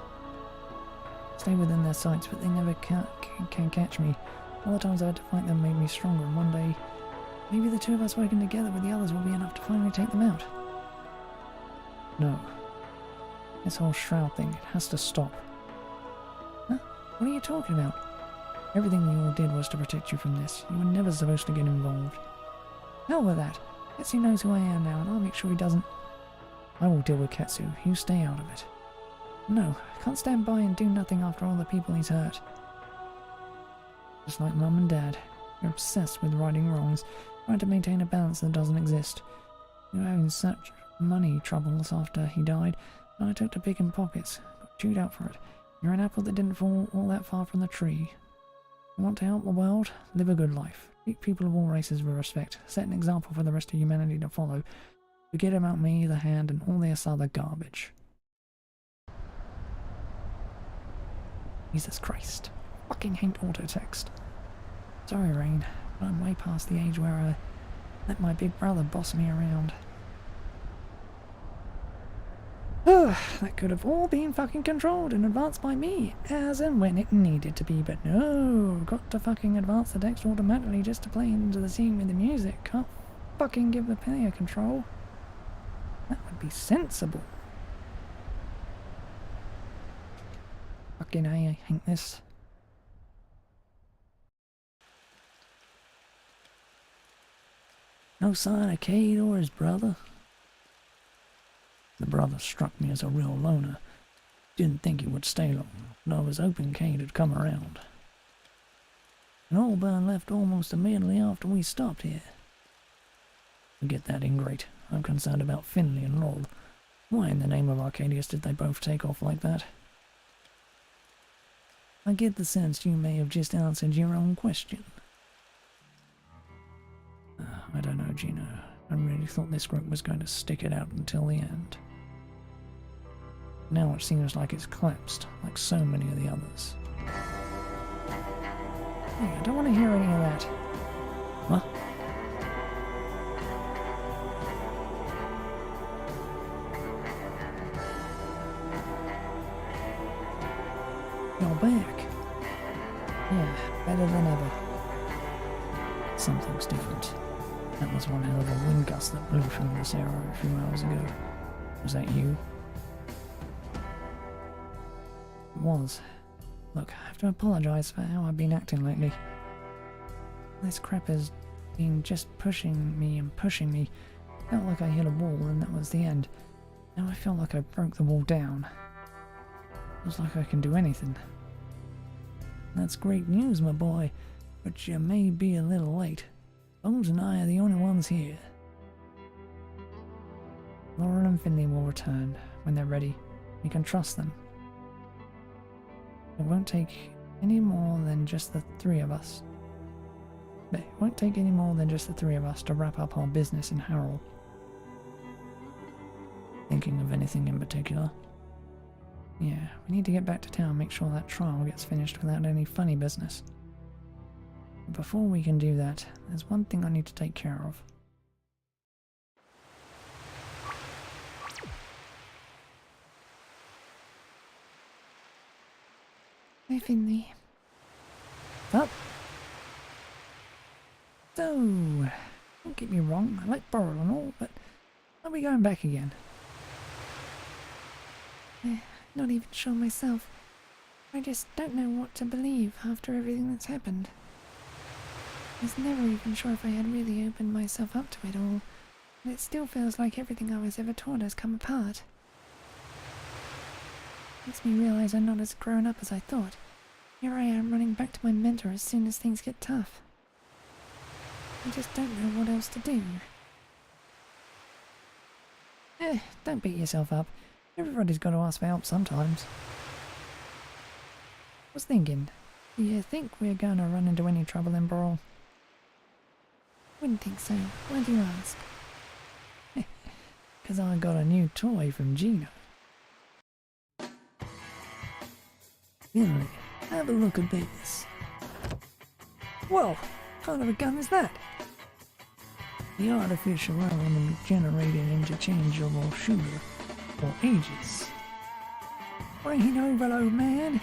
Stay within their sights, but they never can catch me. All the times I had to fight them made me stronger, and one day, maybe the two of us working together with the others will be enough to finally take them out. No. This whole shroud thing, it has to stop. Huh? What are you talking about? Everything we all did was to protect you from this. You were never supposed to get involved. Hell with that. Ketsu knows who I am now, and I'll make sure he doesn't. I will deal with Ketsu. You stay out of it. No, I can't stand by and do nothing after all the people he's hurt. Just like Mum and Dad, you're obsessed with righting wrongs, trying to maintain a balance that doesn't exist. You were having such money troubles after he died, and I took to picking pockets, got chewed out for it. You're an apple that didn't fall all that far from the tree. You want to help the world? Live a good life. Treat people of all races with respect. Set an example for the rest of humanity to follow. Forget about me, the hand, and all this other garbage. Jesus Christ. Fucking hate auto text. Sorry, Rain, but I'm way past the age where I let my big brother boss me around. That could have all been fucking controlled in advance by me, as and when it needed to be, but no, got to fucking advance the text automatically just to play into the scene with the music. Can't fucking give the player control. That would be sensible. Fucking A, I hate this. No sign of Cade or his brother. The brother struck me as a real loner. Didn't think he would stay long, but I was hoping Cade had come around. And Allburn left almost immediately after we stopped here. Forget that ingrate. I'm concerned about Finley and Laurel. Why in the name of Arcadius did they both take off like that? I get the sense you may have just answered your own question. I don't know, Gino. I really thought this group was going to stick it out until the end. Now it seems like it's collapsed, like so many of the others. Hey, I don't want to hear any of that. What? back. Yeah, better than ever. Something's different. That was one hell of a wind gust that blew through this area a few hours ago. Was that you? It was. Look, I have to apologise for how I've been acting lately. This crap has been just pushing me and pushing me. Felt like I hit a wall and that was the end. Now I feel like I broke the wall down. Feels like I can do anything. That's great news, my boy, but you may be a little late. Bones and I are the only ones here. Laura and Finley will return when they're ready. We can trust them. It won't take any more than just the three of us. It won't take any more than just the three of us to wrap up our business in Harrow. Thinking of anything in particular? Yeah, we need to get back to town, make sure that trial gets finished without any funny business. But before we can do that, there's one thing I need to take care of. Hi, Finley. Up. So, don't get me wrong, I like Burrell and all, but are we going back again? Not even sure myself. I just don't know what to believe after everything that's happened. I was never even sure if I had really opened myself up to it all, and it still feels like everything I was ever taught has come apart. Makes me realize I'm not as grown up as I thought. Here I am running back to my mentor as soon as things get tough. I just don't know what else to do. Don't beat yourself up. Everybody's got to ask for help sometimes. I was thinking, do you think we're going to run into any trouble in Burrell? Wouldn't think so. Why do you ask? Because I got a new toy from Gina. Finley, have a look at this. Whoa, what kind of a gun is that? The artificial element generated interchangeable shooter for ages. Bring it over, old man.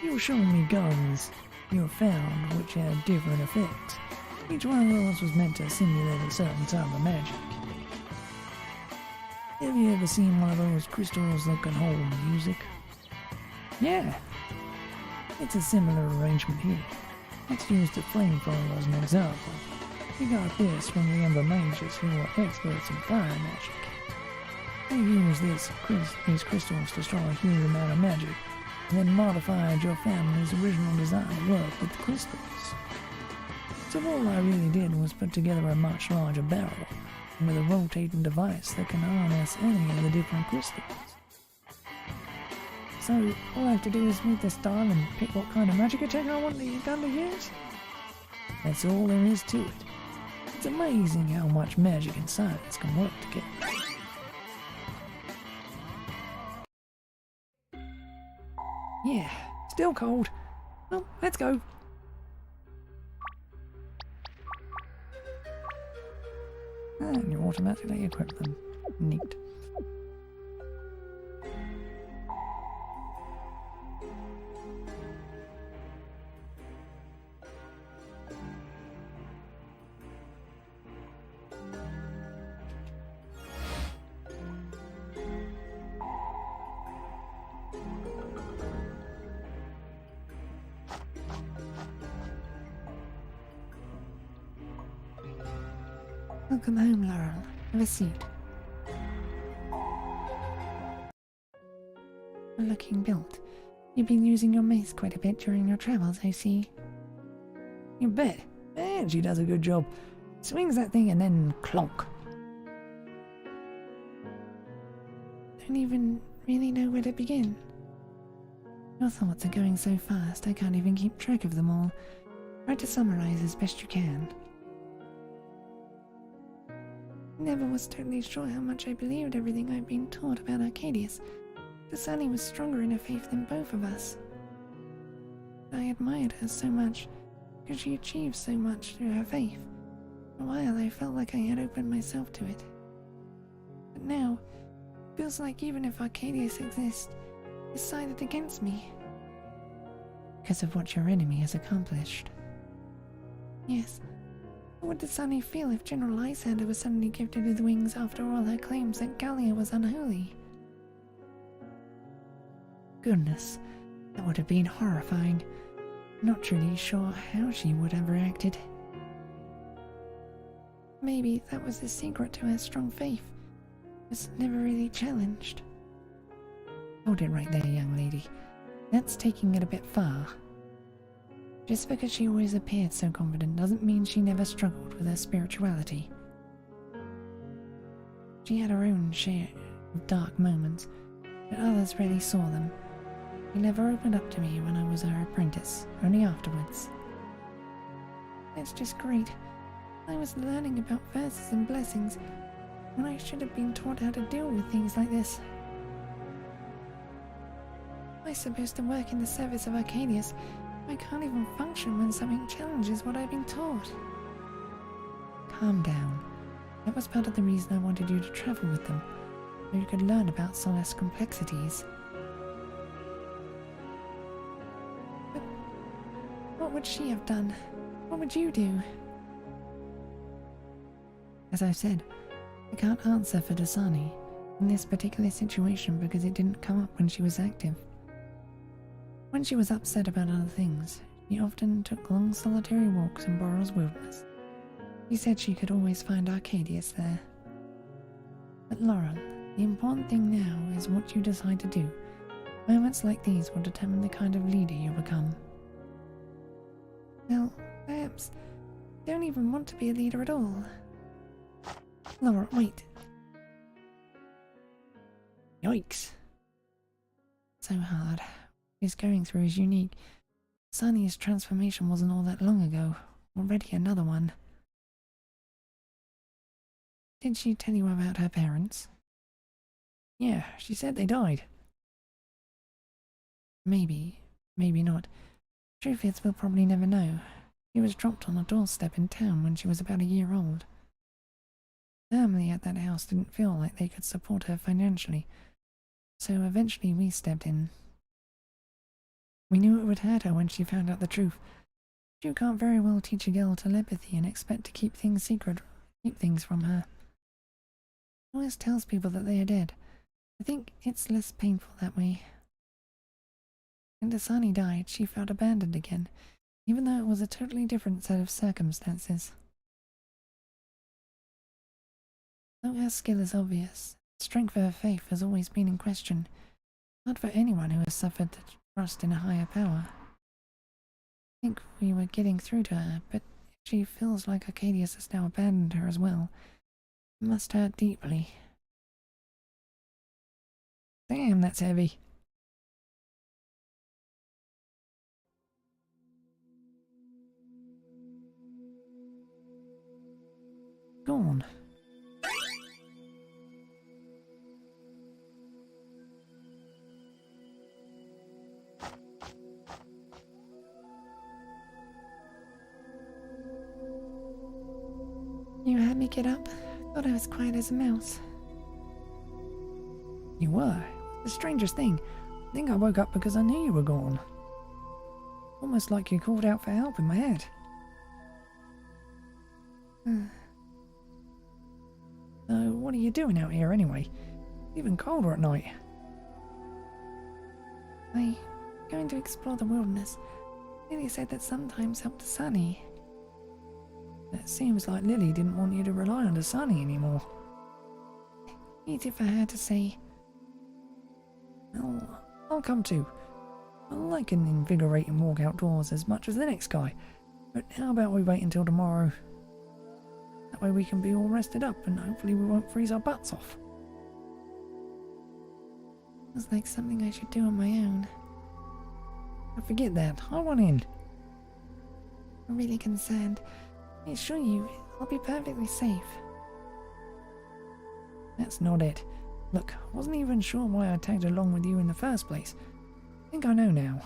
You'll show me guns you found which had different effects. Each one of those was meant to simulate a certain type of magic. Have you ever seen one of those crystals that can hold music? Yeah. It's a similar arrangement here. Let's use the flamethrower as an example. We got this from the Ember Mages who are experts in fire magic. They used these crystals to destroy a huge amount of magic, and then modified your family's original design to work with the crystals. So all I really did was put together a much larger barrel, with a rotating device that can harness any of the different crystals. So all I have to do is move this dial and pick what kind of magic attack I want the gun to use? That's all there is to it. It's amazing how much magic and science can work together. Yeah, still cold. Well, let's go. And you automatically equip them. Neat. Welcome home, Laurel. Have a seat. Looking built. You've been using your mace quite a bit during your travels, I see. You bet. Man, she does a good job. Swings that thing and then clonk. Don't even really know where to begin. Your thoughts are going so fast, I can't even keep track of them all. Try to summarize as best you can. Never was totally sure how much I believed everything I'd been taught about Arcadius. The Sunny was stronger in her faith than both of us. I admired her so much, because she achieved so much through her faith. For a while I felt like I had opened myself to it. But now, it feels like even if Arcadius exists, it's sided against me. because of what your enemy has accomplished. Yes. What did Sunny feel if General Lysander was suddenly gifted with wings after all her claims that Gallia was unholy? Goodness, that would have been horrifying. Not truly sure how she would have reacted. Maybe that was the secret to her strong faith. Was never really challenged. Hold it right there, young lady. That's taking it a bit far. Just because she always appeared so confident doesn't mean she never struggled with her spirituality. She had her own share of dark moments, but others rarely saw them. She never opened up to me when I was her apprentice, only afterwards. That's just great. I was learning about verses and blessings when I should have been taught how to deal with things like this. I'm supposed to work in the service of Arcadius. I can't even function when something challenges what I've been taught. Calm down. That was part of the reason I wanted you to travel with them, so you could learn about Solace's complexities. But what would she have done? What would you do? As I said, I can't answer for Dasani in this particular situation because it didn't come up when she was active. When she was upset about other things, she often took long solitary walks in Borrow's wilderness. She said she could always find Arcadius there. But Laurel, the important thing now is what you decide to do. Moments like these will determine the kind of leader you become. Well, perhaps I don't even want to be a leader at all. Laurel, wait. Yikes. So hard. What he's going through is unique. Sunny's transformation wasn't all that long ago. Already another one. Did she tell you about her parents? Yeah, she said they died. Maybe, maybe not. Truth is, we'll probably never know. She was dropped on a doorstep in town when she was about a year old. The family at that house didn't feel like they could support her financially, so eventually we stepped in. We knew it would hurt her when she found out the truth. You can't very well teach a girl telepathy and expect to keep things secret, keep things from her. She always tells people that they are dead. I think it's less painful that way. When Dasani died, she felt abandoned again, even though it was a totally different set of circumstances. Though her skill is obvious, the strength of her faith has always been in question. Not for anyone who has suffered the trust in a higher power. I think we were getting through to her, but if she feels like Arcadius has now abandoned her as well, it must hurt deeply. Damn, that's heavy. Gone. You had me get up. Thought I was quiet as a mouse. You were. The strangest thing. I think I woke up because I knew you were gone. Almost like you called out for help in my head. So, what are you doing out here anyway? It's even colder at night. I'm going to explore the wilderness. Lily said that sometimes helped Sunny. It seems like Lily didn't want you to rely on Dasani anymore. Easy for her to say. Well, I'll come too. I like an invigorating walk outdoors as much as the next guy. But how about we wait until tomorrow? That way we can be all rested up and hopefully we won't freeze our butts off. Sounds like something I should do on my own. But forget that, I want in. I'm really concerned. I assure you, I'll be perfectly safe. That's not it. Look, I wasn't even sure why I tagged along with you in the first place. I think I know now.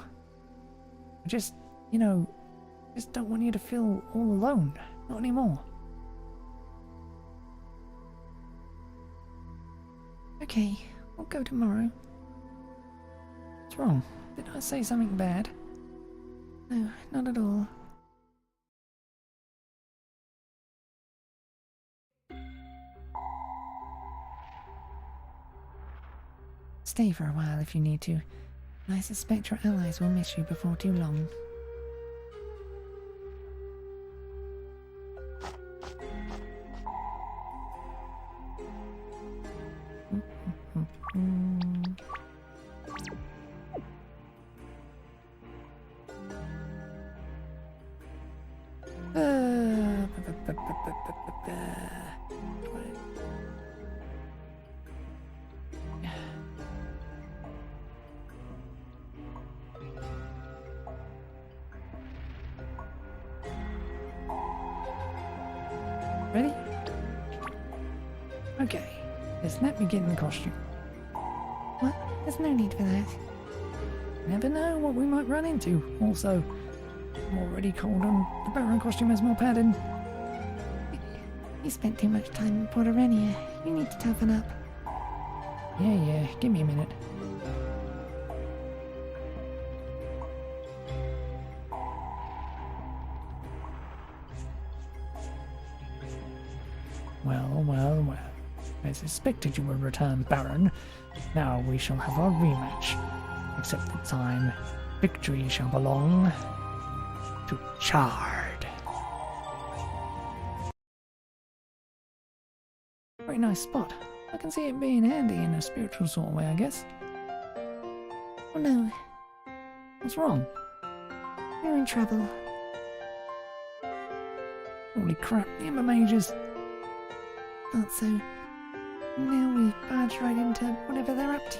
I just, just don't want you to feel all alone. Not anymore. Okay, I'll go tomorrow. What's wrong? Did I say something bad? No, not at all. Stay for a while if you need to. I suspect your allies will miss you before too long. Ready? Okay, let's let me get in the costume. What? There's no need for that. Never know what we might run into. Also, I'm already cold on the Baron costume has more padding. You spent too much time in Porterenia. You need to toughen up. Yeah, give me a minute. Well. I suspected you would return, Baron. Now we shall have our rematch. Except this time, victory shall belong to Chard. Very nice spot. I can see it being handy in a spiritual sort of way, I guess. Oh no, What's wrong? you're in trouble. Holy crap, the Ember Mages. Thought so. Now we barge right into whatever they're up to.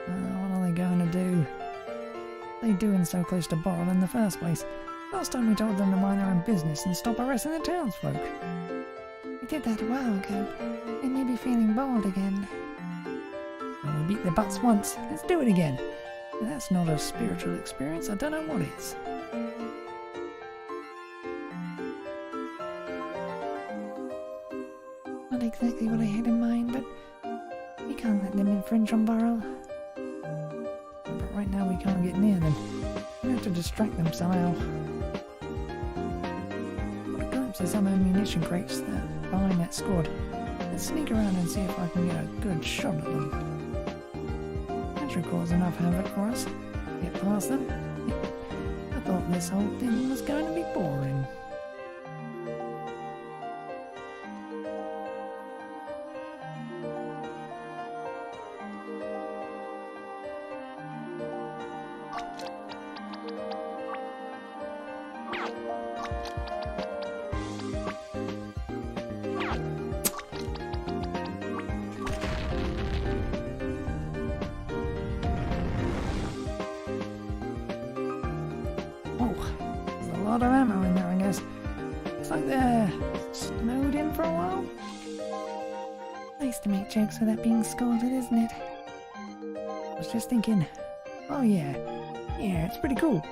What are they going to do? They doing so close to Borrel in the first place? Last time we told them to mind their own business and stop arresting the townsfolk. We did that a while ago. They may be feeling bold again. Well, we beat their butts once. Let's do it again. If that's not a spiritual experience, I don't know what is. Not exactly what I had in mind, but we can't let them infringe on Borrel. But right now we can't get near them. We have to distract them somehow. Got a glimpse of some ammunition crates there behind that squad. Let's sneak around and see if I can get a good shot at them. That should cause enough havoc for us. Get past them. I thought this whole thing was going to be boring. There's a lot of ammo in there, I guess. Looks like they're snowed in for a while. Nice to make jokes without being scolded, isn't it? I was just thinking, oh yeah, it's pretty cool.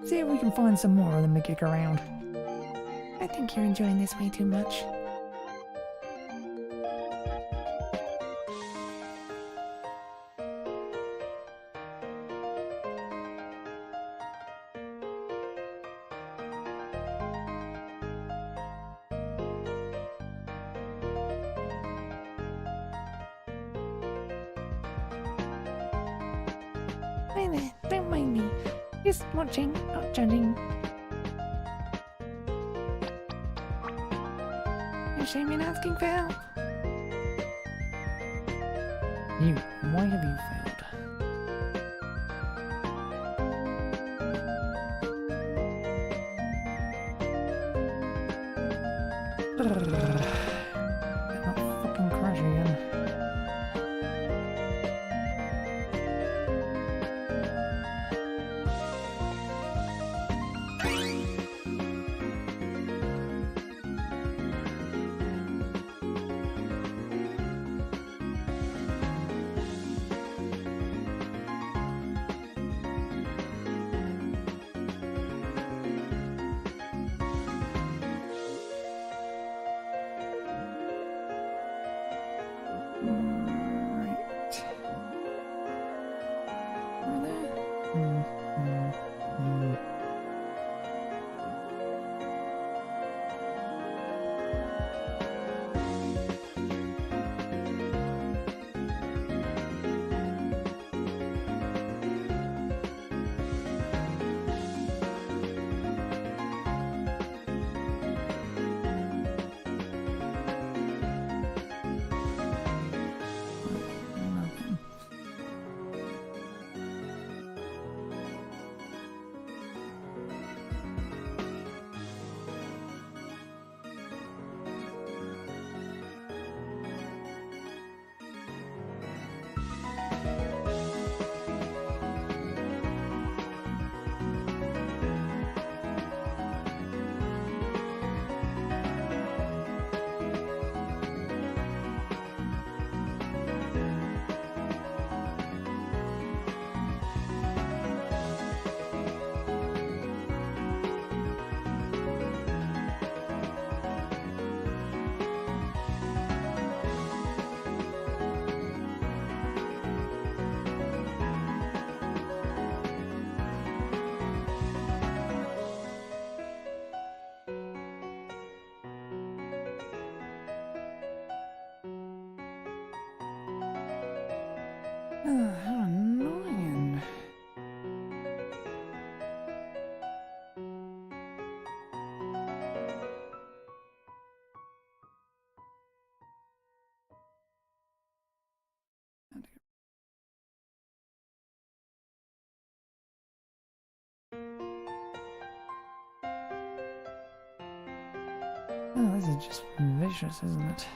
See if we can find some more of them to kick around. I think you're enjoying this way too much. Hi there, don't mind me. Just watching, not judging. No shame in asking for help. Why have you failed? Not fucking crash again. Right. Are there? How annoying. Oh, this is just vicious, isn't it?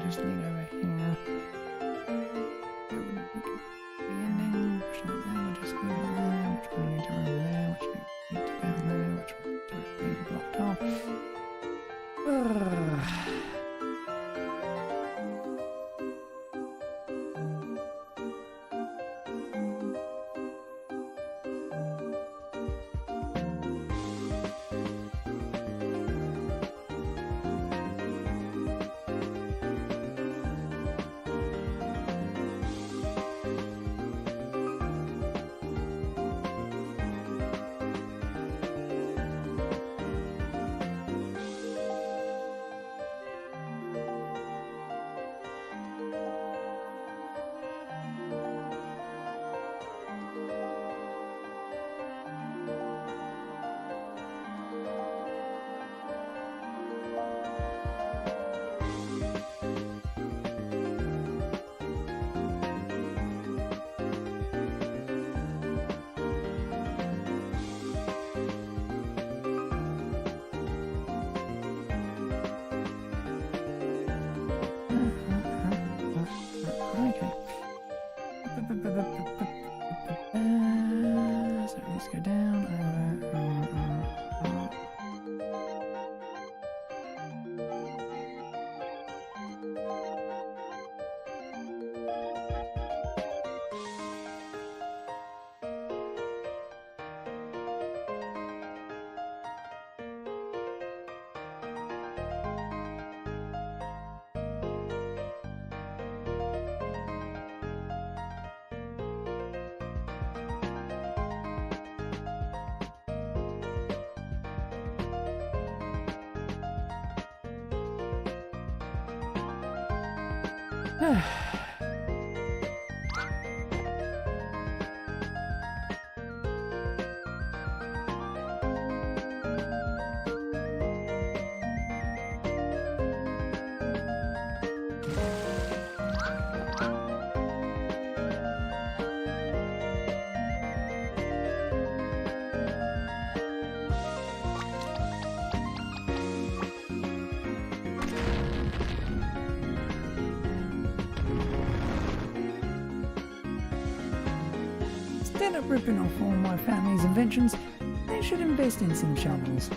Just lean over here. That would make it the ending. Which like that, we'll just leave it there. Which one we need to over there? Which we need to down there? Which one we need to blocked off? Okay. So let's go down. Instead of ripping off all my family's inventions, they should invest in some shovels.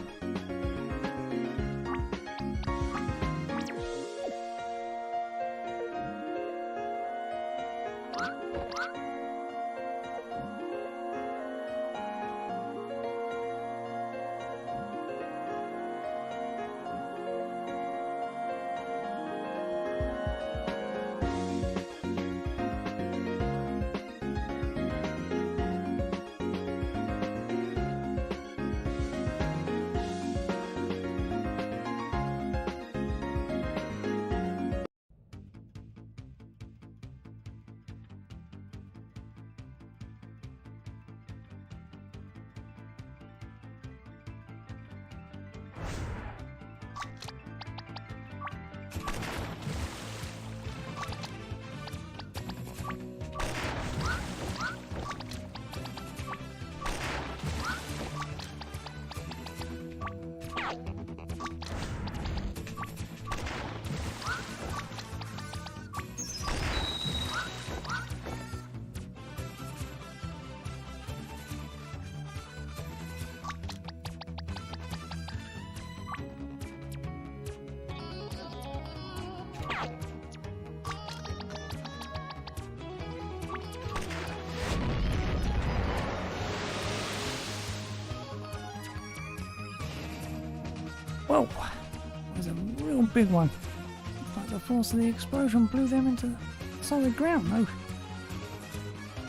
Whoa! was a real big one. Looks like the force of the explosion blew them into solid ground, though.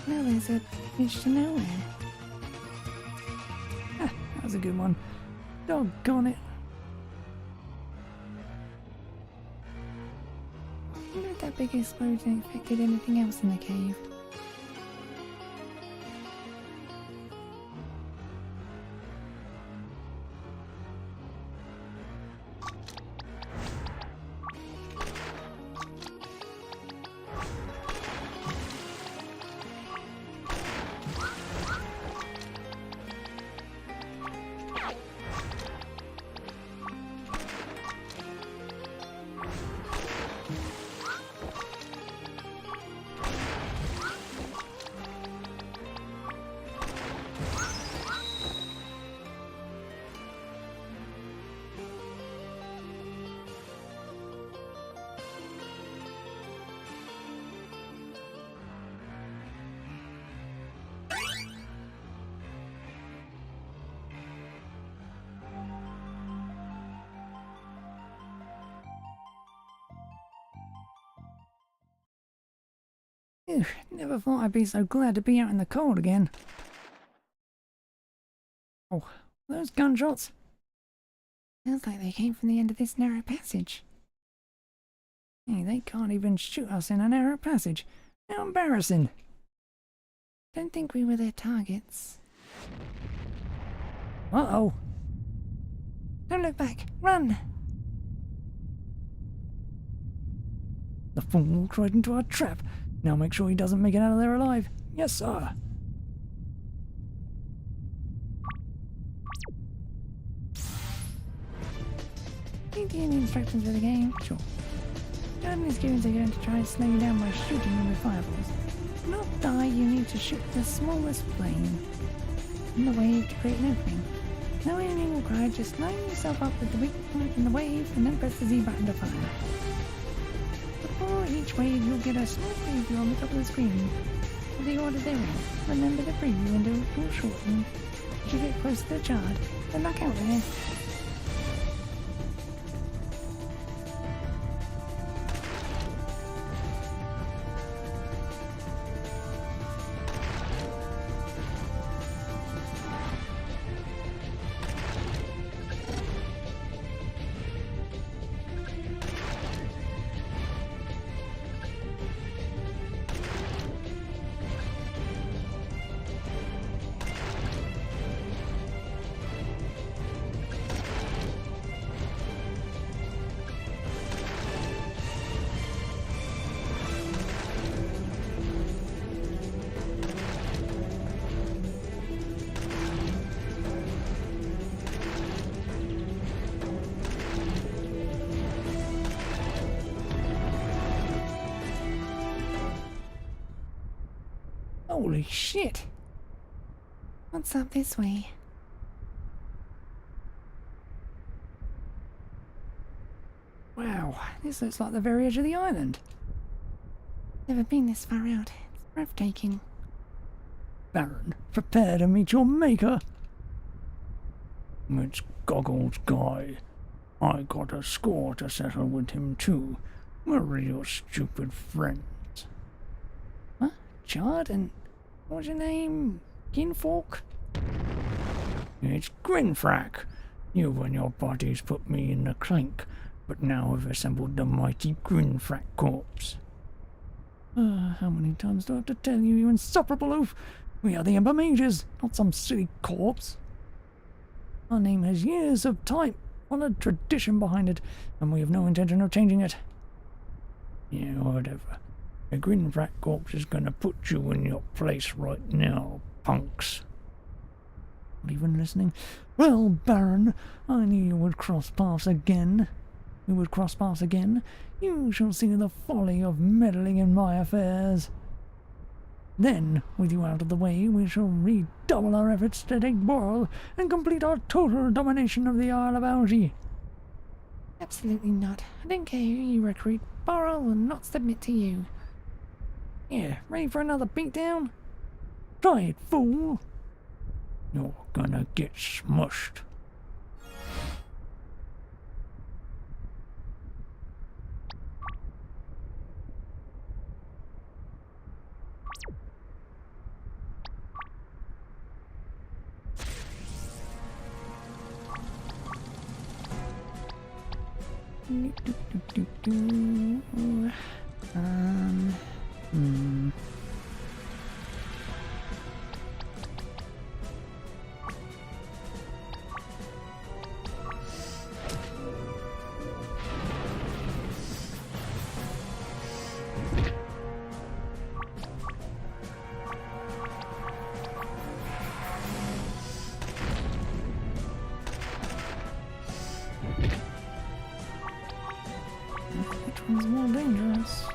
Now there's a bridge to nowhere. That was a good one. Doggone it. I wonder if that big explosion affected anything else in the cave. Phew, never thought I'd be so glad to be out in the cold again. Oh, those gunshots? Sounds like they came from the end of this narrow passage. Hey, they can't even shoot us in a narrow passage. How embarrassing. Don't think we were their targets. Uh-oh. Don't look back. Run! The fool tried into our trap. Now make sure he doesn't make it out of there alive. Yes, sir. Read the instructions for the game. Sure. Jordan is going to try and slow you down by shooting them with fireballs. To not die, you need to shoot the smallest flame in the wave to create an opening. No aiming required, just line yourself up with the weak point in the wave and then press the Z button to fire. Before each wave, you'll get a small preview on the top of the screen of the order they're in. Remember the preview window will shorten as you get close to the charge. Then back out there. Holy shit. What's up this way? Wow, this looks like the very edge of the island. Never been this far out. It's breathtaking. Baron, prepare to meet your maker. It's Goggles Guy. I got a score to settle with him too. Where are your stupid friends? What? Chard and... what's your name? Kinfork? It's Grinfrack. You and your buddies put me in the clink, but now have assembled the mighty Grinfrack Corps. How many times do I have to tell you, you insufferable oaf? We are the Ember Mages, not some silly corpse. Our name has years of time-honoured tradition behind it, and we have no intention of changing it. Yeah, whatever. The Grinfrack Corps is gonna put you in your place right now, punks. Not even listening? Well, Baron, I knew you would cross paths again. We would cross paths again. You shall see the folly of meddling in my affairs. Then, with you out of the way, we shall redouble our efforts to take Boral and complete our total domination of the Isle of Algae. Absolutely not. I don't care who you recruit. Boral will not submit to you. Yeah, ready for another beatdown? Try it, fool. You're gonna get smushed. Hmm. Which one's more dangerous?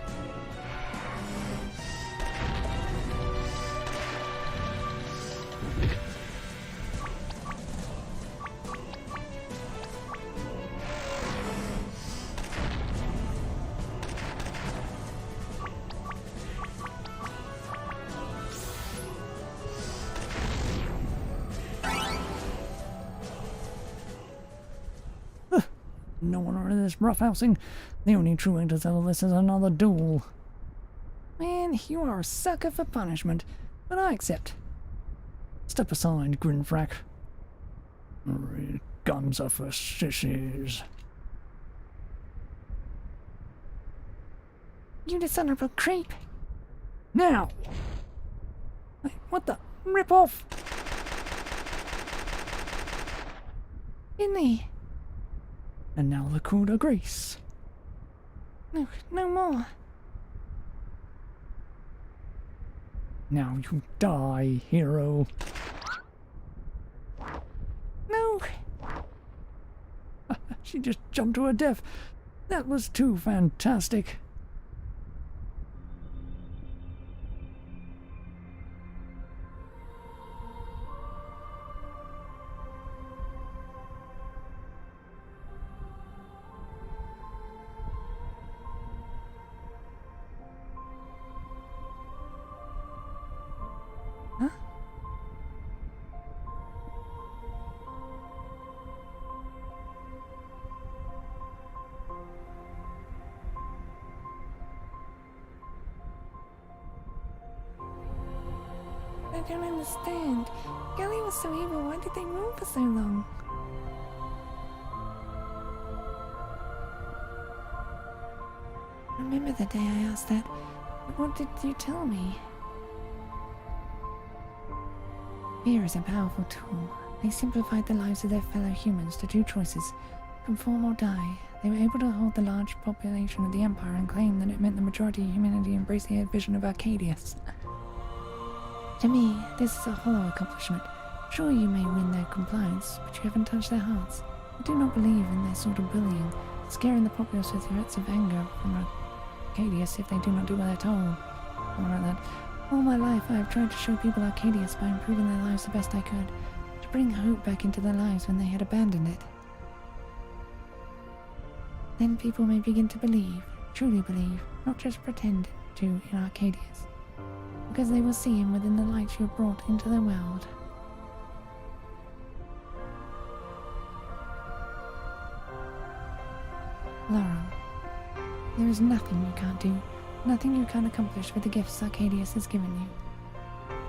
No wonder in this roughhousing. The only true way to settle this is another duel. Man, you are a sucker for punishment, but I accept. Step aside, Grinfrack. Guns are for sissies. You dishonorable creep! Now! Hey, what the? Rip off! Finley! And now the coup de grace. No, no more. Now you die, hero. No! She just jumped to her death. That was too fantastic. Huh? I don't understand. Gully was so evil, why did they rule for so long? I remember the day I asked that, but what did you tell me? Fear is a powerful tool. They simplified the lives of their fellow humans to two choices: conform or die. They were able to hold the large population of the Empire and claim that it meant the majority of humanity embraced their vision of Arcadius. To me, this is a hollow accomplishment. Sure, you may win their compliance, but you haven't touched their hearts. I do not believe in their sort of bullying, scaring the populace with threats of anger from Arcadius if they do not do what they're told. Something like that. All my life I have tried to show people Arcadius by improving their lives the best I could, to bring hope back into their lives when they had abandoned it. Then people may begin to believe, truly believe, not just pretend to in Arcadius, because they will see him within the light you have brought into their world. Laurel, there is nothing you can't do, nothing you can't accomplish with the gifts Arcadius has given you.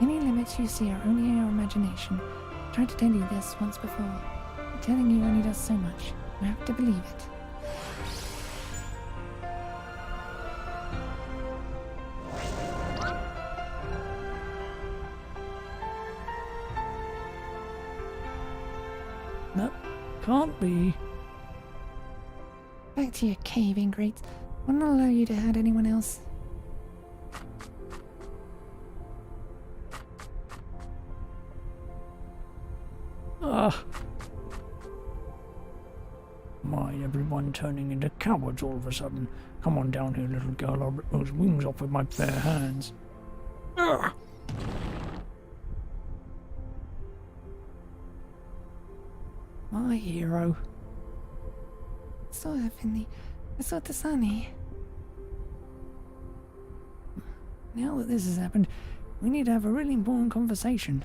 Any limits you see are only in your imagination. I tried to tell you this once before, but telling you only does so much. You have to believe it. No, can't be. Back to your cave, ingrates. Will not allow you to hurt anyone else. Ah. My, everyone turning into cowards all of a sudden. Come on down here, little girl. I'll rip those wings off with my bare hands. Ugh. My hero. So, Finley, I saw Tasani. Now that this has happened, we need to have a really important conversation.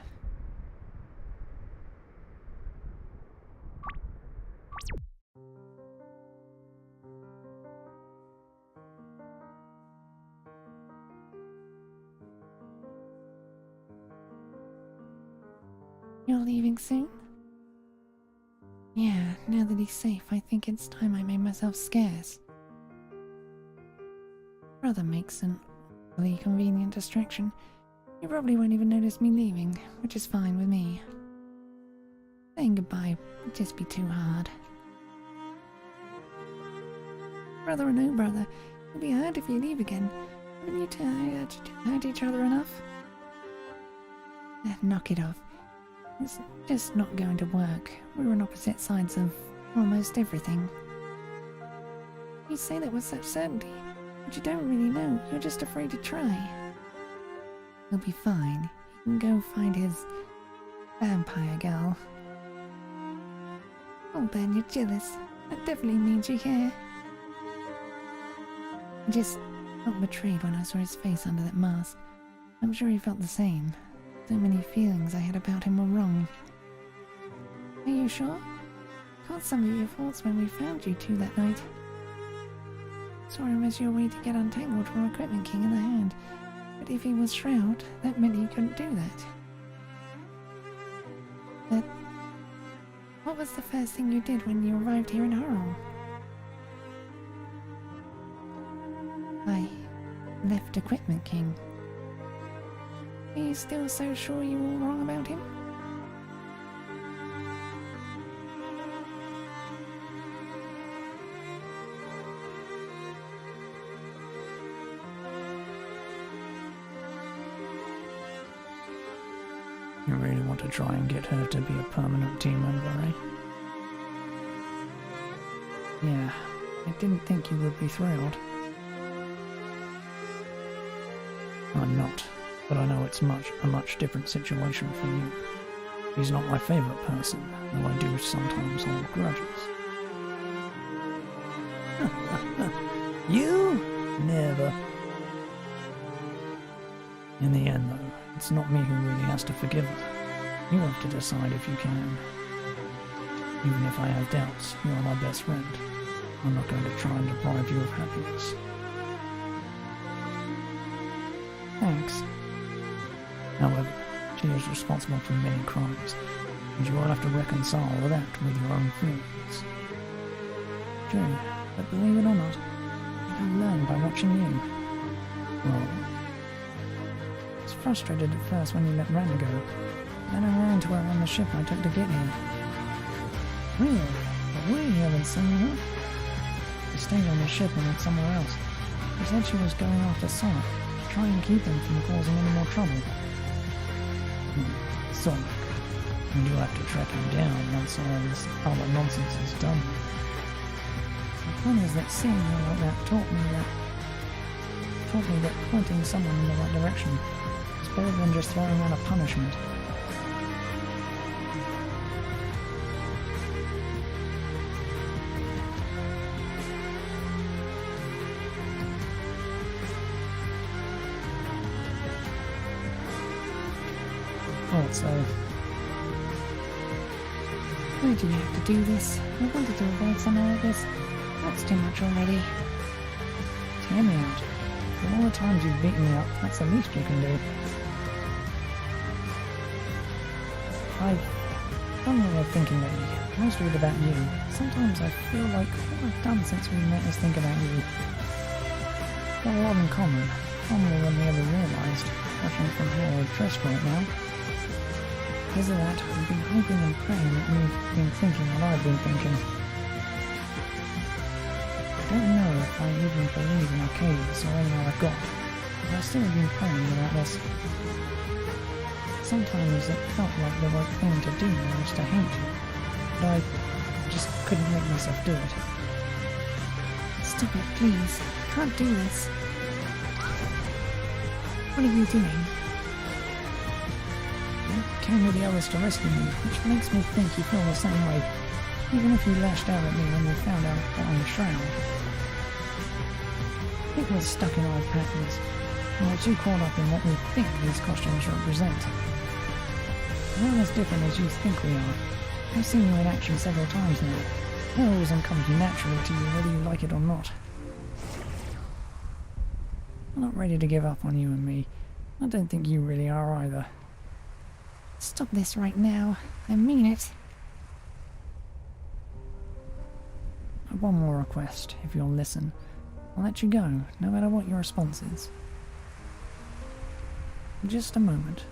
You're leaving soon? Yeah, now that he's safe, I think it's time I made myself scarce. Brother makes an really convenient distraction. You probably won't even notice me leaving, which is fine with me. Saying goodbye would just be too hard. Brother or no brother, it'll be hard if you leave again. Haven't you two hurt each other enough? Knock it off. It's just not going to work. We're on opposite sides of almost everything. You say that with such certainty, but you don't really know. You're just afraid to try. He'll be fine. He can go find his vampire girl. Oh, Ben, you're jealous. That definitely means you care. I just felt betrayed when I saw his face under that mask. I'm sure he felt the same. So many feelings I had about him were wrong. Are you sure? Caught some of your thoughts when we found you two that night. Saw him as your way to get untangled from Equipment King in the hand. But if he was Shroud, that meant he couldn't do that. But what was the first thing you did when you arrived here in Hurl? I left Equipment King. Are you still so sure you were wrong about him? You really want to try and get her to be a permanent team member, eh? Yeah, I didn't think you would be thrilled. I'm not, but I know it's a much different situation for you. He's not my favourite person, though I do sometimes hold grudges. You? Never. In the end, though, it's not me who really has to forgive her. You have to decide if you can. Even if I have doubts, you are my best friend. I'm not going to try and deprive you of happiness. Thanks. However, she is responsible for many crimes, and you will have to reconcile that with your own feelings. True, but believe it or not, I've learned by watching you. Well, I was frustrated at first when you let Ren go. Then I ran to her on the ship I took to get here. really? But we haven't seen her. She stayed on the ship and went somewhere else. She said she was going after Sonic, to try and keep him from causing any more trouble. Sonic. And you'll have to track him down once all this other nonsense is done. The point is that seeing her like that taught me that pointing someone in the right direction is better than just throwing out a punishment. Thought so. Why do you have to do this? I wanted to avoid something like this. That's too much already. Hear me out. For all the times you've beaten me up, that's the least you can do. I've done a lot of thinking lately, mostly about you. Sometimes I feel like all I've done since we met is think about you. Got a lot in common, far more than we ever realised, watching from how we're dressed right now. Because of that, I've been hoping and praying that you've been thinking what I've been thinking. I don't know if I even believe in Arcades or any other god, but I still have been praying about this. Sometimes it felt like the right thing to do was to hate you, but I just couldn't make myself do it. Stop it, please. I can't do this. What are you doing? You came with the others to rescue me, which makes me think you feel the same way, even if you lashed out at me when you found out about the shroud. I think we're stuck in old patterns, and we're too caught up in what we think these costumes represent. We're not as different as you think we are. I've seen you in action several times now. Heroism comes naturally to you whether you like it or not. I'm not ready to give up on you and me. I don't think you really are either. Stop this right now. I mean it. have one more request, if you'll listen. I'll let you go, no matter what your response is. For just a moment,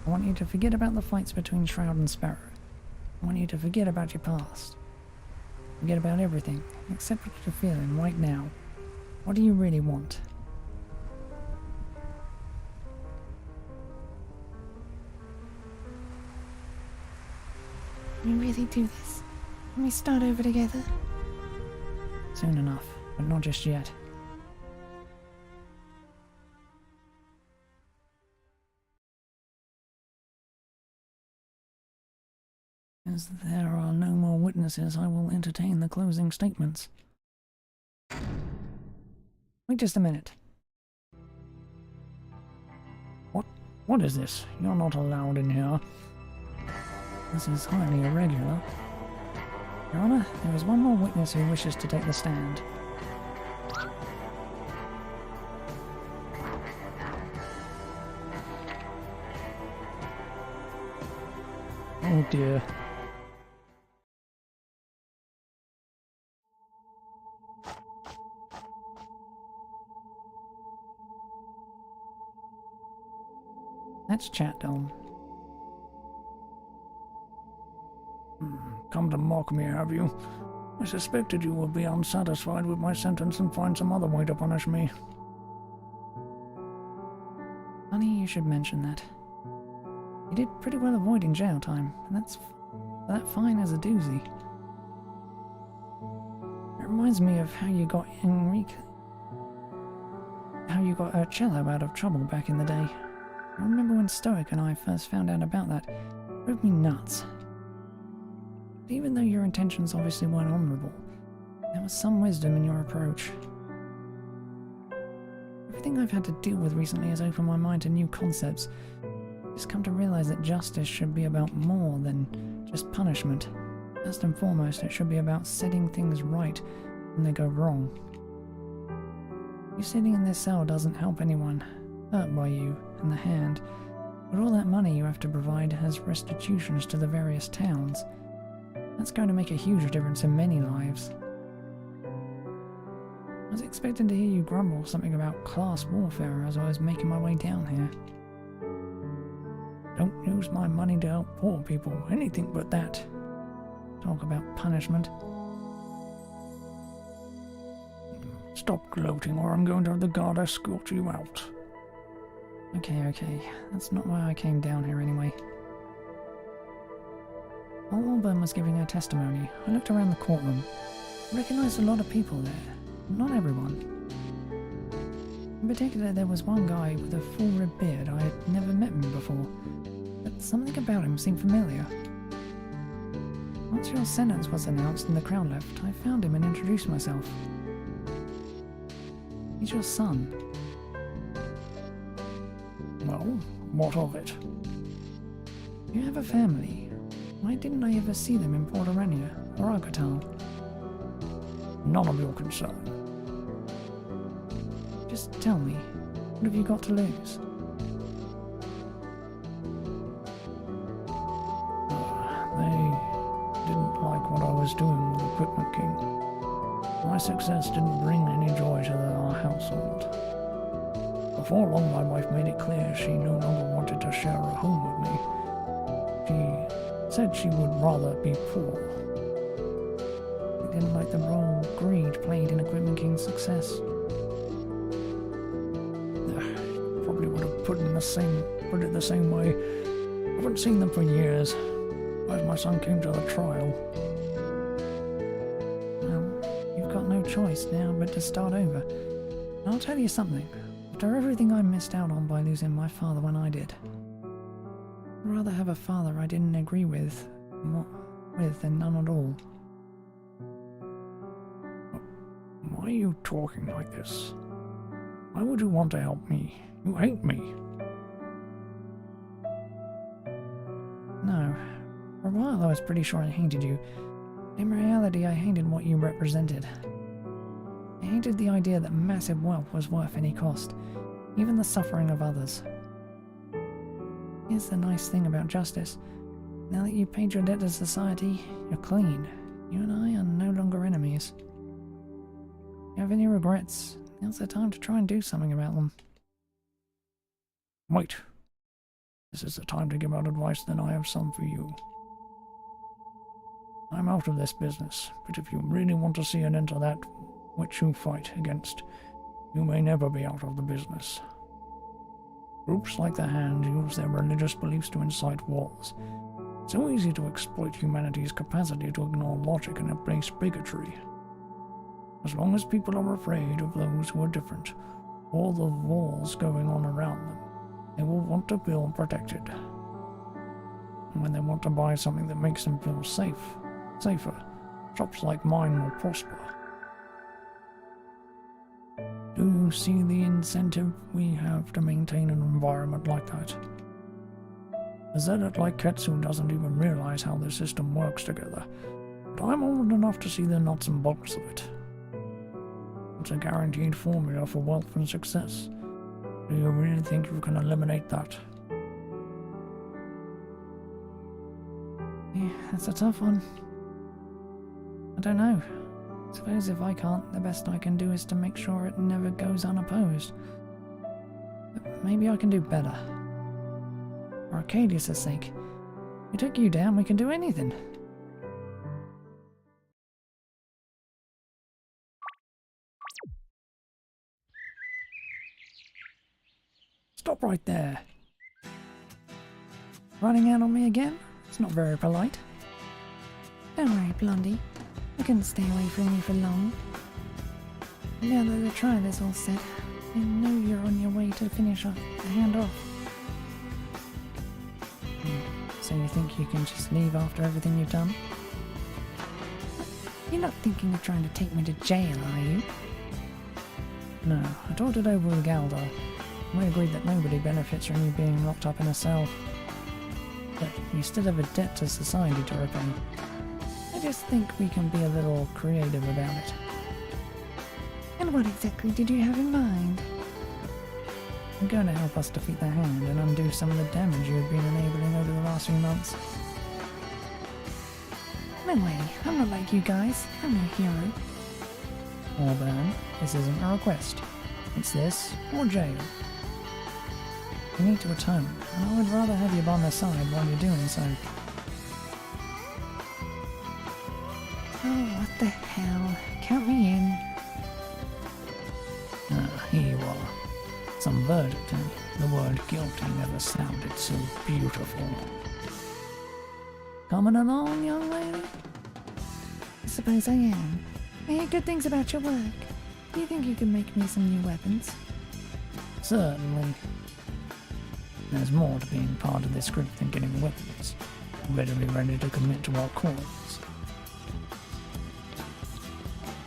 I want you to forget about the fights between Shroud and Sparrow. I want you to forget about your past. Forget about everything, except what you're feeling right now. What do you really want? Can we really do this? Can we start over together? Soon enough, but not just yet. As there are no more witnesses, I will entertain the closing statements. Wait just a minute. What is this? You're not allowed in here. This is highly irregular. Your Honor, there is one more witness who wishes to take the stand. Oh dear. Let's chat, Dom. Come to mock me, have you? I suspected you would be unsatisfied with my sentence and find some other way to punish me. Funny you should mention that. You did pretty well avoiding jail time, and that's that fine as a doozy. It reminds me of how you got Cello out of trouble back in the day. I remember when Stoic and I first found out about that. It drove me nuts. But even though your intentions obviously weren't honourable, there was some wisdom in your approach. Everything I've had to deal with recently has opened my mind to new concepts. I've just come to realise that justice should be about more than just punishment. First and foremost, it should be about setting things right when they go wrong. You sitting in this cell doesn't help anyone hurt by you and the hand, but all that money you have to provide as restitutions to the various towns. That's going to make a huge difference in many lives. I was expecting to hear you grumble something about class warfare as I was making my way down here. Don't use my money to help poor people, anything but that. Talk about punishment. Stop gloating or I'm going to have the guard escort you out. Okay, that's not why I came down here anyway. While Auburn was giving her testimony, I looked around the courtroom. I recognised a lot of people there, but not everyone. In particular, there was one guy with a full red beard. I had never met him before, but something about him seemed familiar. Once your sentence was announced and the crowd left, I found him and introduced myself. He's your son. Well, what of it? You have a family. Why didn't I ever see them in Portorania or Argotal? None of your concern. Just tell me, what have you got to lose? They didn't like what I was doing with Equipment King. My success didn't bring any joy to our household. Before long, my wife made it clear she no longer wanted to share a home with me. She said she would rather be poor. They didn't like the role greed played in Equipment King's success. Probably would have put it the same way. I haven't seen them for years. As my son came to the trial. Well, you've got no choice now but to start over. And I'll tell you something. After everything I missed out on by losing my father when I did, I'd rather have a father I didn't agree with than none at all. Why are you talking like this? Why would you want to help me? You hate me. No. For a while I was pretty sure I hated you. In reality, I hated what you represented. I hated the idea that massive wealth was worth any cost, even the suffering of others. Here's the nice thing about justice. Now that you've paid your debt to society, you're clean. You and I are no longer enemies. If you have any regrets, now's the time to try and do something about them. Wait. This is the time to give out advice, then I have some for you. I'm out of this business, but if you really want to see an end to that which you fight against, you may never be out of the business. Groups like the Hand use their religious beliefs to incite wars. It's so easy to exploit humanity's capacity to ignore logic and embrace bigotry. As long as people are afraid of those who are different, or the wars going on around them, they will want to feel protected. And when they want to buy something that makes them feel safer, shops like mine will prosper. Do you see the incentive we have to maintain an environment like that? A zealot like Ketsu doesn't even realize how the system works together, but I'm old enough to see the nuts and bolts of it. It's a guaranteed formula for wealth and success. Do you really think you can eliminate that? Yeah, that's a tough one. I don't know. I suppose if I can't, the best I can do is to make sure it never goes unopposed. But maybe I can do better. For Arcadius' sake. We took you down, we can do anything. Stop right there. Running out on me again? It's not very polite. Don't worry, Blondie. I couldn't stay away from you for long. Now that the trial is all set, I know you're on your way to finish off the handoff. So you think you can just leave after everything you've done? You're not thinking of trying to take me to jail, are you? No, I talked it over with Galdar. We agreed that nobody benefits from you being locked up in a cell. But you still have a debt to society to repay. I just think we can be a little creative about it. And what exactly did you have in mind? You're going to help us defeat the Hand and undo some of the damage you've been enabling over the last few months. No way, I'm not like you guys. I'm no hero. Orban, this isn't a request. It's this, or jail. You need to atone, and I would rather have you by my side while you're doing so. Oh, what the hell. Count me in. Ah, here you are. Some verdict, and the word guilty never sounded so beautiful. Coming along, young lady? I suppose I am. I hear good things about your work. Do you think you can make me some new weapons? Certainly. There's more to being part of this group than getting weapons. You better be ready to commit to our cause.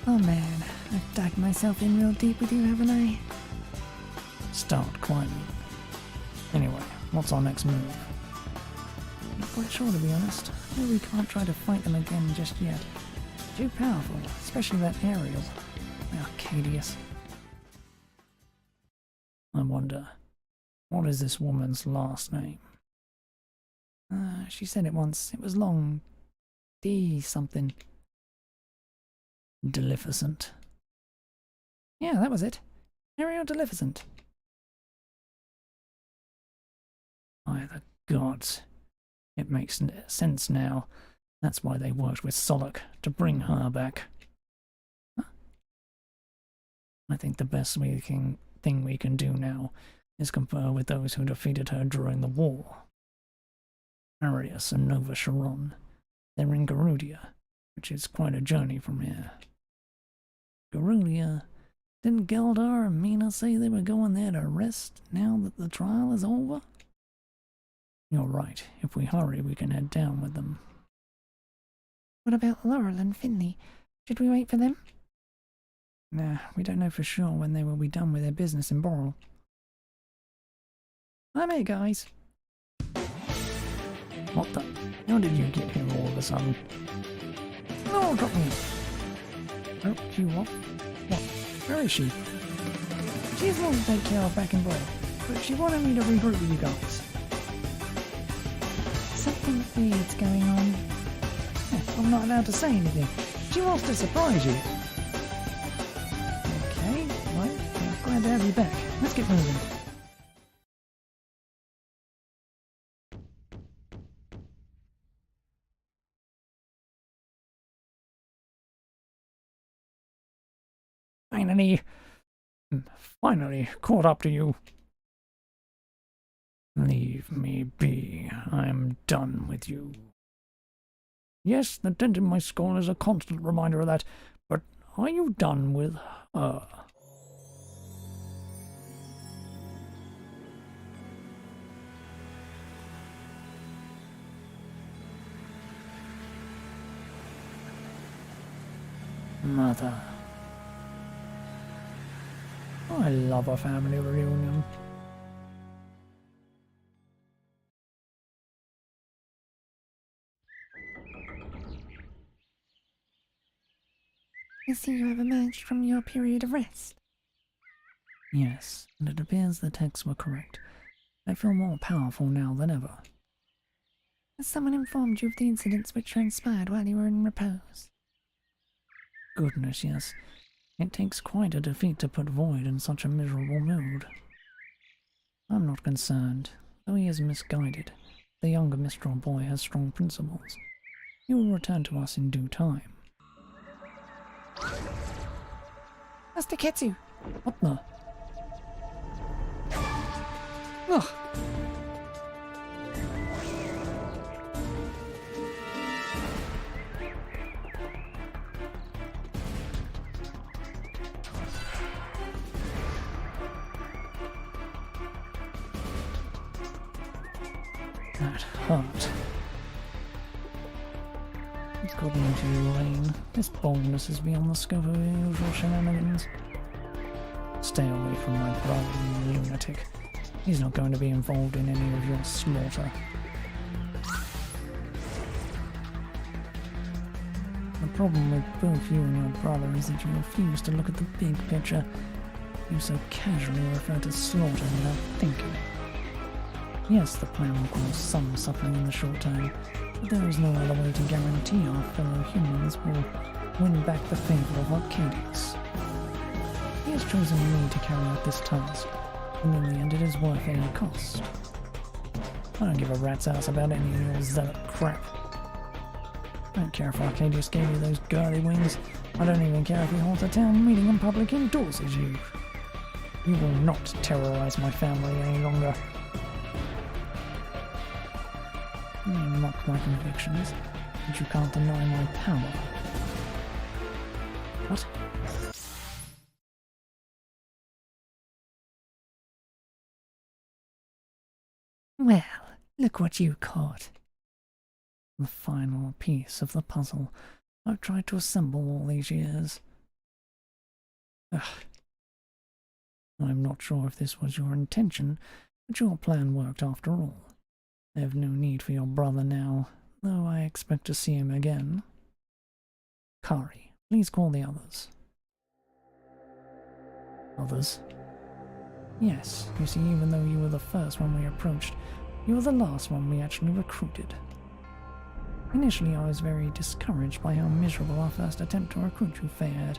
Oh man, I've dug myself in real deep with you, haven't I? Start climbing. Anyway, what's our next move? Not quite sure, to be honest. Maybe we can't try to fight them again just yet. Too powerful, especially that Ariel. Arcadius. I wonder, what is this woman's last name? She said it once. It was long. D something. Delificent. Yeah, that was it. Ariel Delificent. By the gods. It makes sense now. That's why they worked with Solok, to bring her back. Huh? I think the best thing we can do now is confer with those who defeated her during the war. Arius and Nova Sharon. They're in Garudia, which is quite a journey from here. Garudia? Didn't Galdar and Mina say they were going there to rest now that the trial is over? You're right. If we hurry, we can head down with them. What about Laurel and Finley? Should we wait for them? Nah, we don't know for sure when they will be done with their business in Boral. I'm here, guys. What the? How did you get here all of a sudden? No, got me. Oh, you what? What? Where is she? She's the one to take care of back in Boral, but she wanted me to regroup with you guys. Something weird's going on. I'm not allowed to say anything. She wants to surprise you. Okay, well, I'm glad to have you back. Let's get moving. Finally, finally caught up to you. Leave me be. I'm done with you. Yes, the dent in my skull is a constant reminder of that, but are you done with her? Mother. I love a family reunion. I see you have emerged from your period of rest. Yes, and it appears the texts were correct. I feel more powerful now than ever. Has someone informed you of the incidents which transpired while you were in repose? Goodness, yes. It takes quite a defeat to put Void in such a miserable mood. I'm not concerned, though he is misguided. The younger Mistral boy has strong principles. He will return to us in due time. Master Ketsu! What the? Ugh! That hurt. It's got into you, Lane. This boldness is beyond the scope of your usual shenanigans. Stay away from my brother, you lunatic. He's not going to be involved in any of your slaughter. The problem with both you and your brother is that you refuse to look at the big picture. You so casually refer to slaughter without thinking. Yes, the plan will cause some suffering in the short term, but there is no other way to guarantee our fellow humans will win back the favour of Arcadius. He has chosen me to carry out this task, and in the end it is worth any cost. I don't give a rat's ass about any of your zealot crap. I don't care if Arcadius gave you those girly wings. I don't even care if he holds a town meeting in public and endorses you. You will not terrorize my family any longer. You may mock my convictions, but you can't deny my power. What? Well, look what you caught. The final piece of the puzzle I've tried to assemble all these years. Ugh. I'm not sure if this was your intention, but your plan worked after all. I have no need for your brother now, though I expect to see him again. Kari, please call the others. Others? Yes, you see, even though you were the first one we approached, you were the last one we actually recruited. Initially, I was very discouraged by how miserable our first attempt to recruit you fared.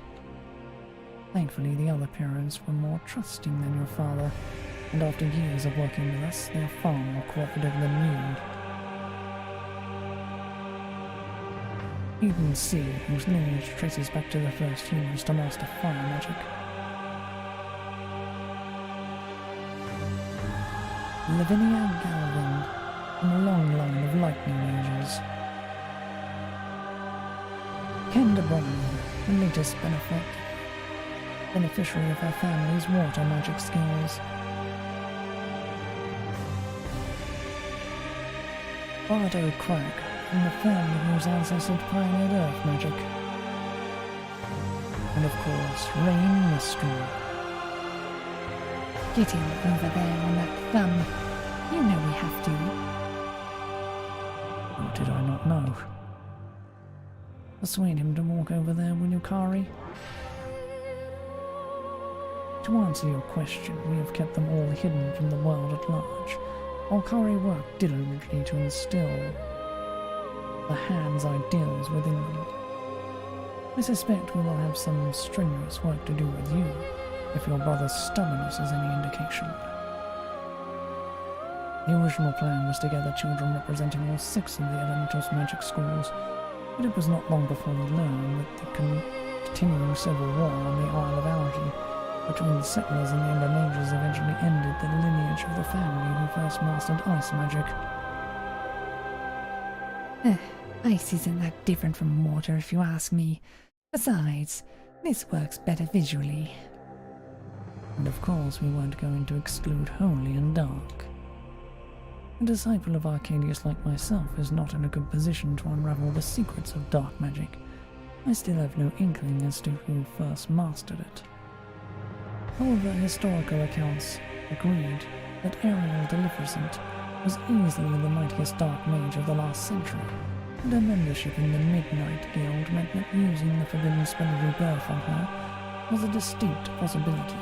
Thankfully, the other parents were more trusting than your father, and after years of working with us, they are far more cooperative than you. Even C, whose lineage traces back to the first humans to master fire magic. Lavinia Galvin, from a long line of lightning mages. Kenda Brown, the latest beneficiary of her family's water magic skills. Bardo Crag, from the family whose ancestors pioneered earth magic. And of course, Rain Mystery. Get him over there on that thumb. You know we have to. Or did I not know? Persuade him to walk over there, will you, Kari? To answer your question, we have kept them all hidden from the world at large, while Kari worked diligently to instill the hand's ideals within them. I suspect we will have some strenuous work to do with you, if your brother's stubbornness is any indication. The original plan was to gather children representing all 6 of the Elemental's magic schools, but it was not long before we learned that the continuing civil war on the Isle of Algae between the settlers and the Ember Mages eventually ended the lineage of the family who first mastered ice magic. Ice isn't that different from water if you ask me. Besides, this works better visually. And of course we weren't going to exclude holy and dark. A disciple of Arcadius like myself is not in a good position to unravel the secrets of dark magic. I still have no inkling as to who first mastered it. However, historical accounts agreed that Ariel Delivercent was easily the mightiest dark mage of the last century, and her membership in the Midnight Guild meant that using the forbidden spell of rebirth on her was a distinct possibility.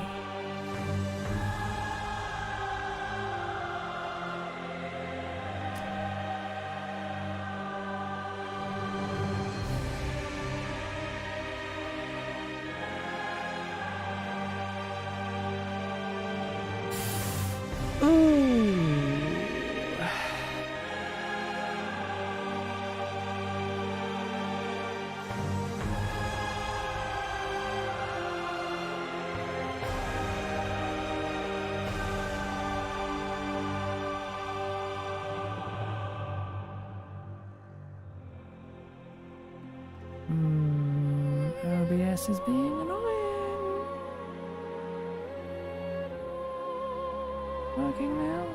OBS is being annoying. Working now?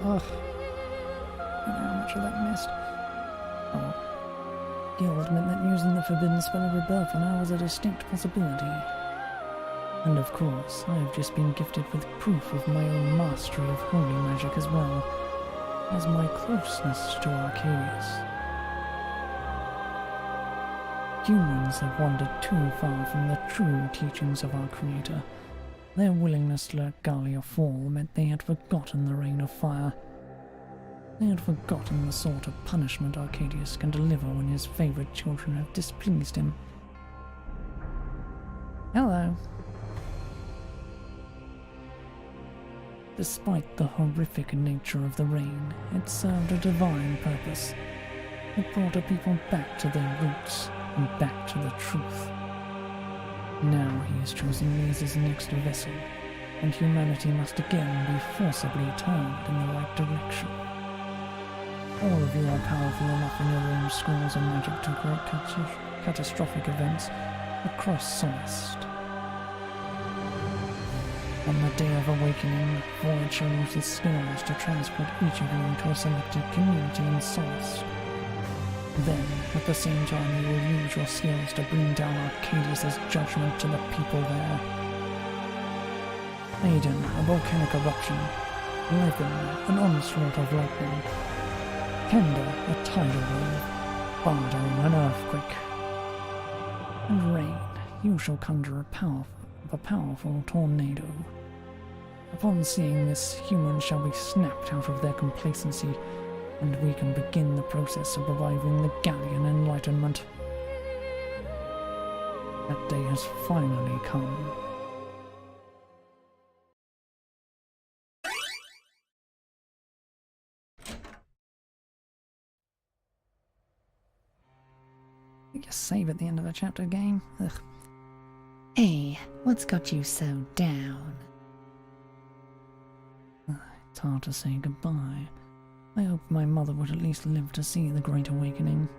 Ugh. I don't know how much of that missed. Oh. Guild meant that using the forbidden spell of rebirth on her was a distinct possibility. And of course, I have just been gifted with proof of my own mastery of holy magic as well as my closeness to Arcadius. Humans have wandered too far from the true teachings of our Creator. Their willingness to let Gallia fall meant they had forgotten the Rain of Fire. They had forgotten the sort of punishment Arcadius can deliver when his favorite children have displeased him. Hello. Despite the horrific nature of the rain, it served a divine purpose. It brought a people back to their roots and back to the truth. Now he is choosing me as his next vessel, and humanity must again be forcibly turned in the right direction. All of you are powerful enough in your own schools of magic to create catastrophic events across Solest. On the day of awakening, Void shall use his skills to transport each of you into a selected community in Solest. Then, at the same time, you will use your skills to bring down Arcadius' judgment to the people there. Aiden, a volcanic eruption. Levin, an onslaught of lightning. Kenda, a tidal wave. Bardo, an earthquake. And Rain, you shall conjure a powerful tornado. Upon seeing this, humans shall be snapped out of their complacency, and we can begin the process of reviving the Gallian Enlightenment. That day has finally come. You just save at the end of a chapter game? Ugh. Hey, what's got you so down? It's hard to say goodbye. I hoped my mother would at least live to see the Great Awakening.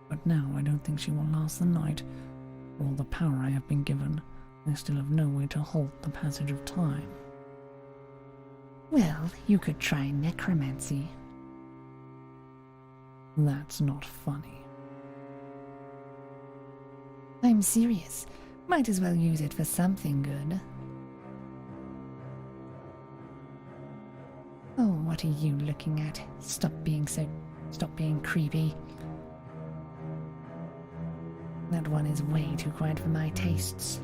But now I don't think she will last the night. For all the power I have been given, I still have no way to halt the passage of time. Well, you could try necromancy. That's not funny. I'm serious. Might as well use it for something good. Oh, what are you looking at? Stop being creepy. That one is way too quiet for my tastes.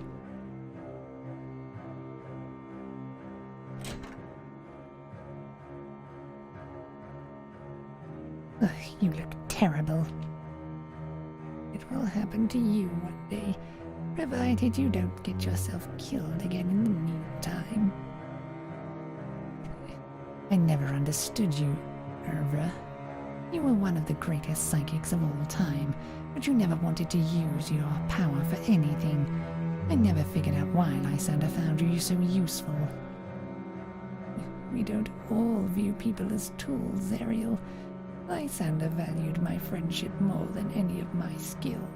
Ugh, you look terrible. It will happen to you one day, provided you don't get yourself killed again in the meantime. I never understood you, Irvra. You were one of the greatest psychics of all time, but you never wanted to use your power for anything. I never figured out why Lysander found you so useful. We don't all view people as tools, Ariel. Lysander valued my friendship more than any of my skill.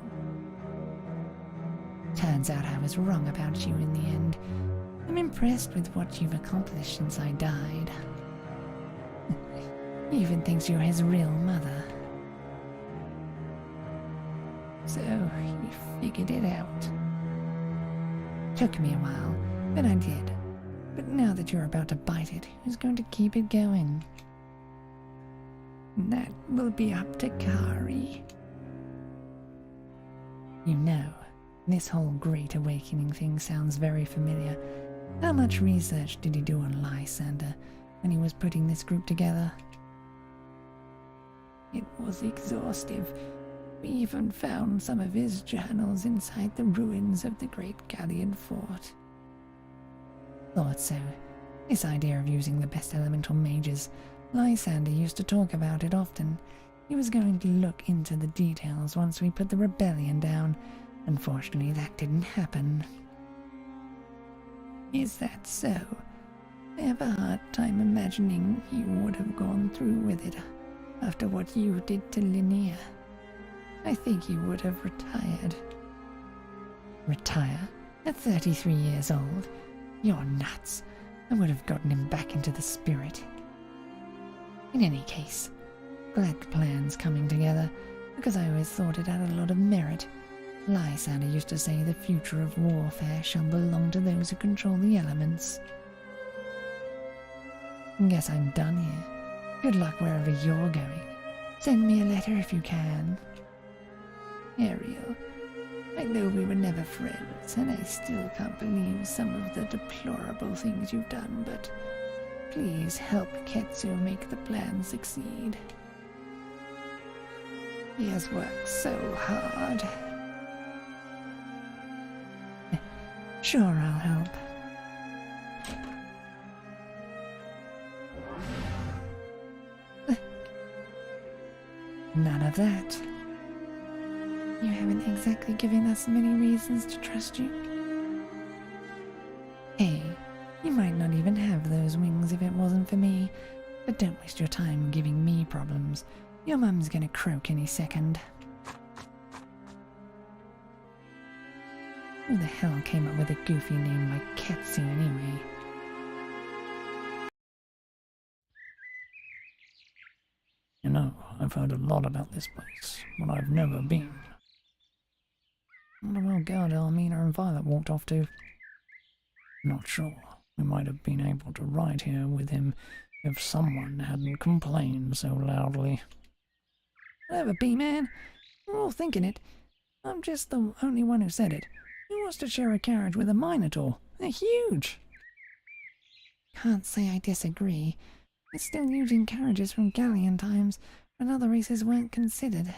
Turns out I was wrong about you in the end. I'm impressed with what you've accomplished since I died. He even thinks you're his real mother. So, you figured it out. Took me a while, but I did. But now that you're about to bite it, who's going to keep it going? That will be up to Kari. You know, this whole Great Awakening thing sounds very familiar. How much research did he do on Lysander when he was putting this group together? It was exhaustive. We even found some of his journals inside the ruins of the Great Galleon Fort. Thought so. This idea of using the best elemental mages, Lysander used to talk about it often. He was going to look into the details once we put the rebellion down. Unfortunately, that didn't happen. Is that so? I have a hard time imagining you would have gone through with it after what you did to Linnea. I think he would have retired. Retire? At 33 years old? You're nuts. I would have gotten him back into the spirit. In any case, glad the plan's coming together, because I always thought it had a lot of merit. Lysander used to say the future of warfare shall belong to those who control the elements. Guess I'm done here. Good luck wherever you're going. Send me a letter if you can. Ariel, I know we were never friends, and I still can't believe some of the deplorable things you've done, but please help Ketsu make the plan succeed. He has worked so hard. Sure, I'll help. None of that. You haven't exactly given us many reasons to trust you. Hey, you might not even have those wings if it wasn't for me, but don't waste your time giving me problems. Your mum's gonna croak any second. Who the hell came up with a goofy name like Ketsu anyway? You know, I've heard a lot about this place, but I've never been. Wonder where Gerda, Armina and Violet walked off to. Not sure. We might have been able to ride here with him if someone hadn't complained so loudly. Whatever, B-Man. We're all thinking it. I'm just the only one who said it. Who wants to share a carriage with a Minotaur? They're huge. Can't say I disagree. We're still using carriages from Galleon times when other races weren't considered.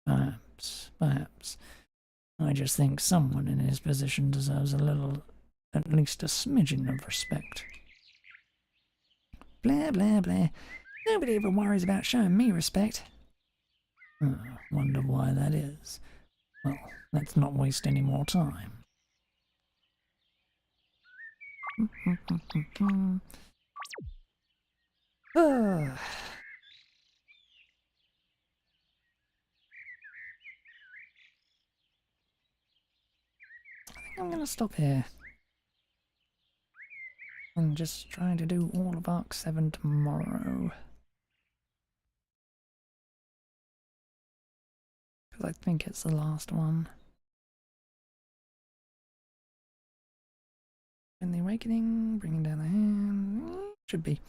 Perhaps. I just think someone in his position deserves a little, at least a smidgen of respect. Blah, blah, blah. Nobody ever worries about showing me respect. Wonder why that is. Well, let's not waste any more time. Ugh. I think I'm gonna stop here. And just try to do all of Arc 7 tomorrow. Because I think it's the last one. In the Awakening, bringing down the hand. Should be.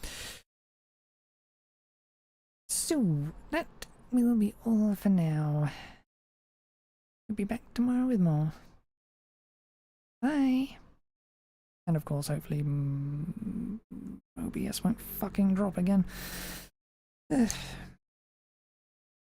So, that will be all for now. We'll be back tomorrow with more. Bye. And of course, hopefully, OBS won't fucking drop again.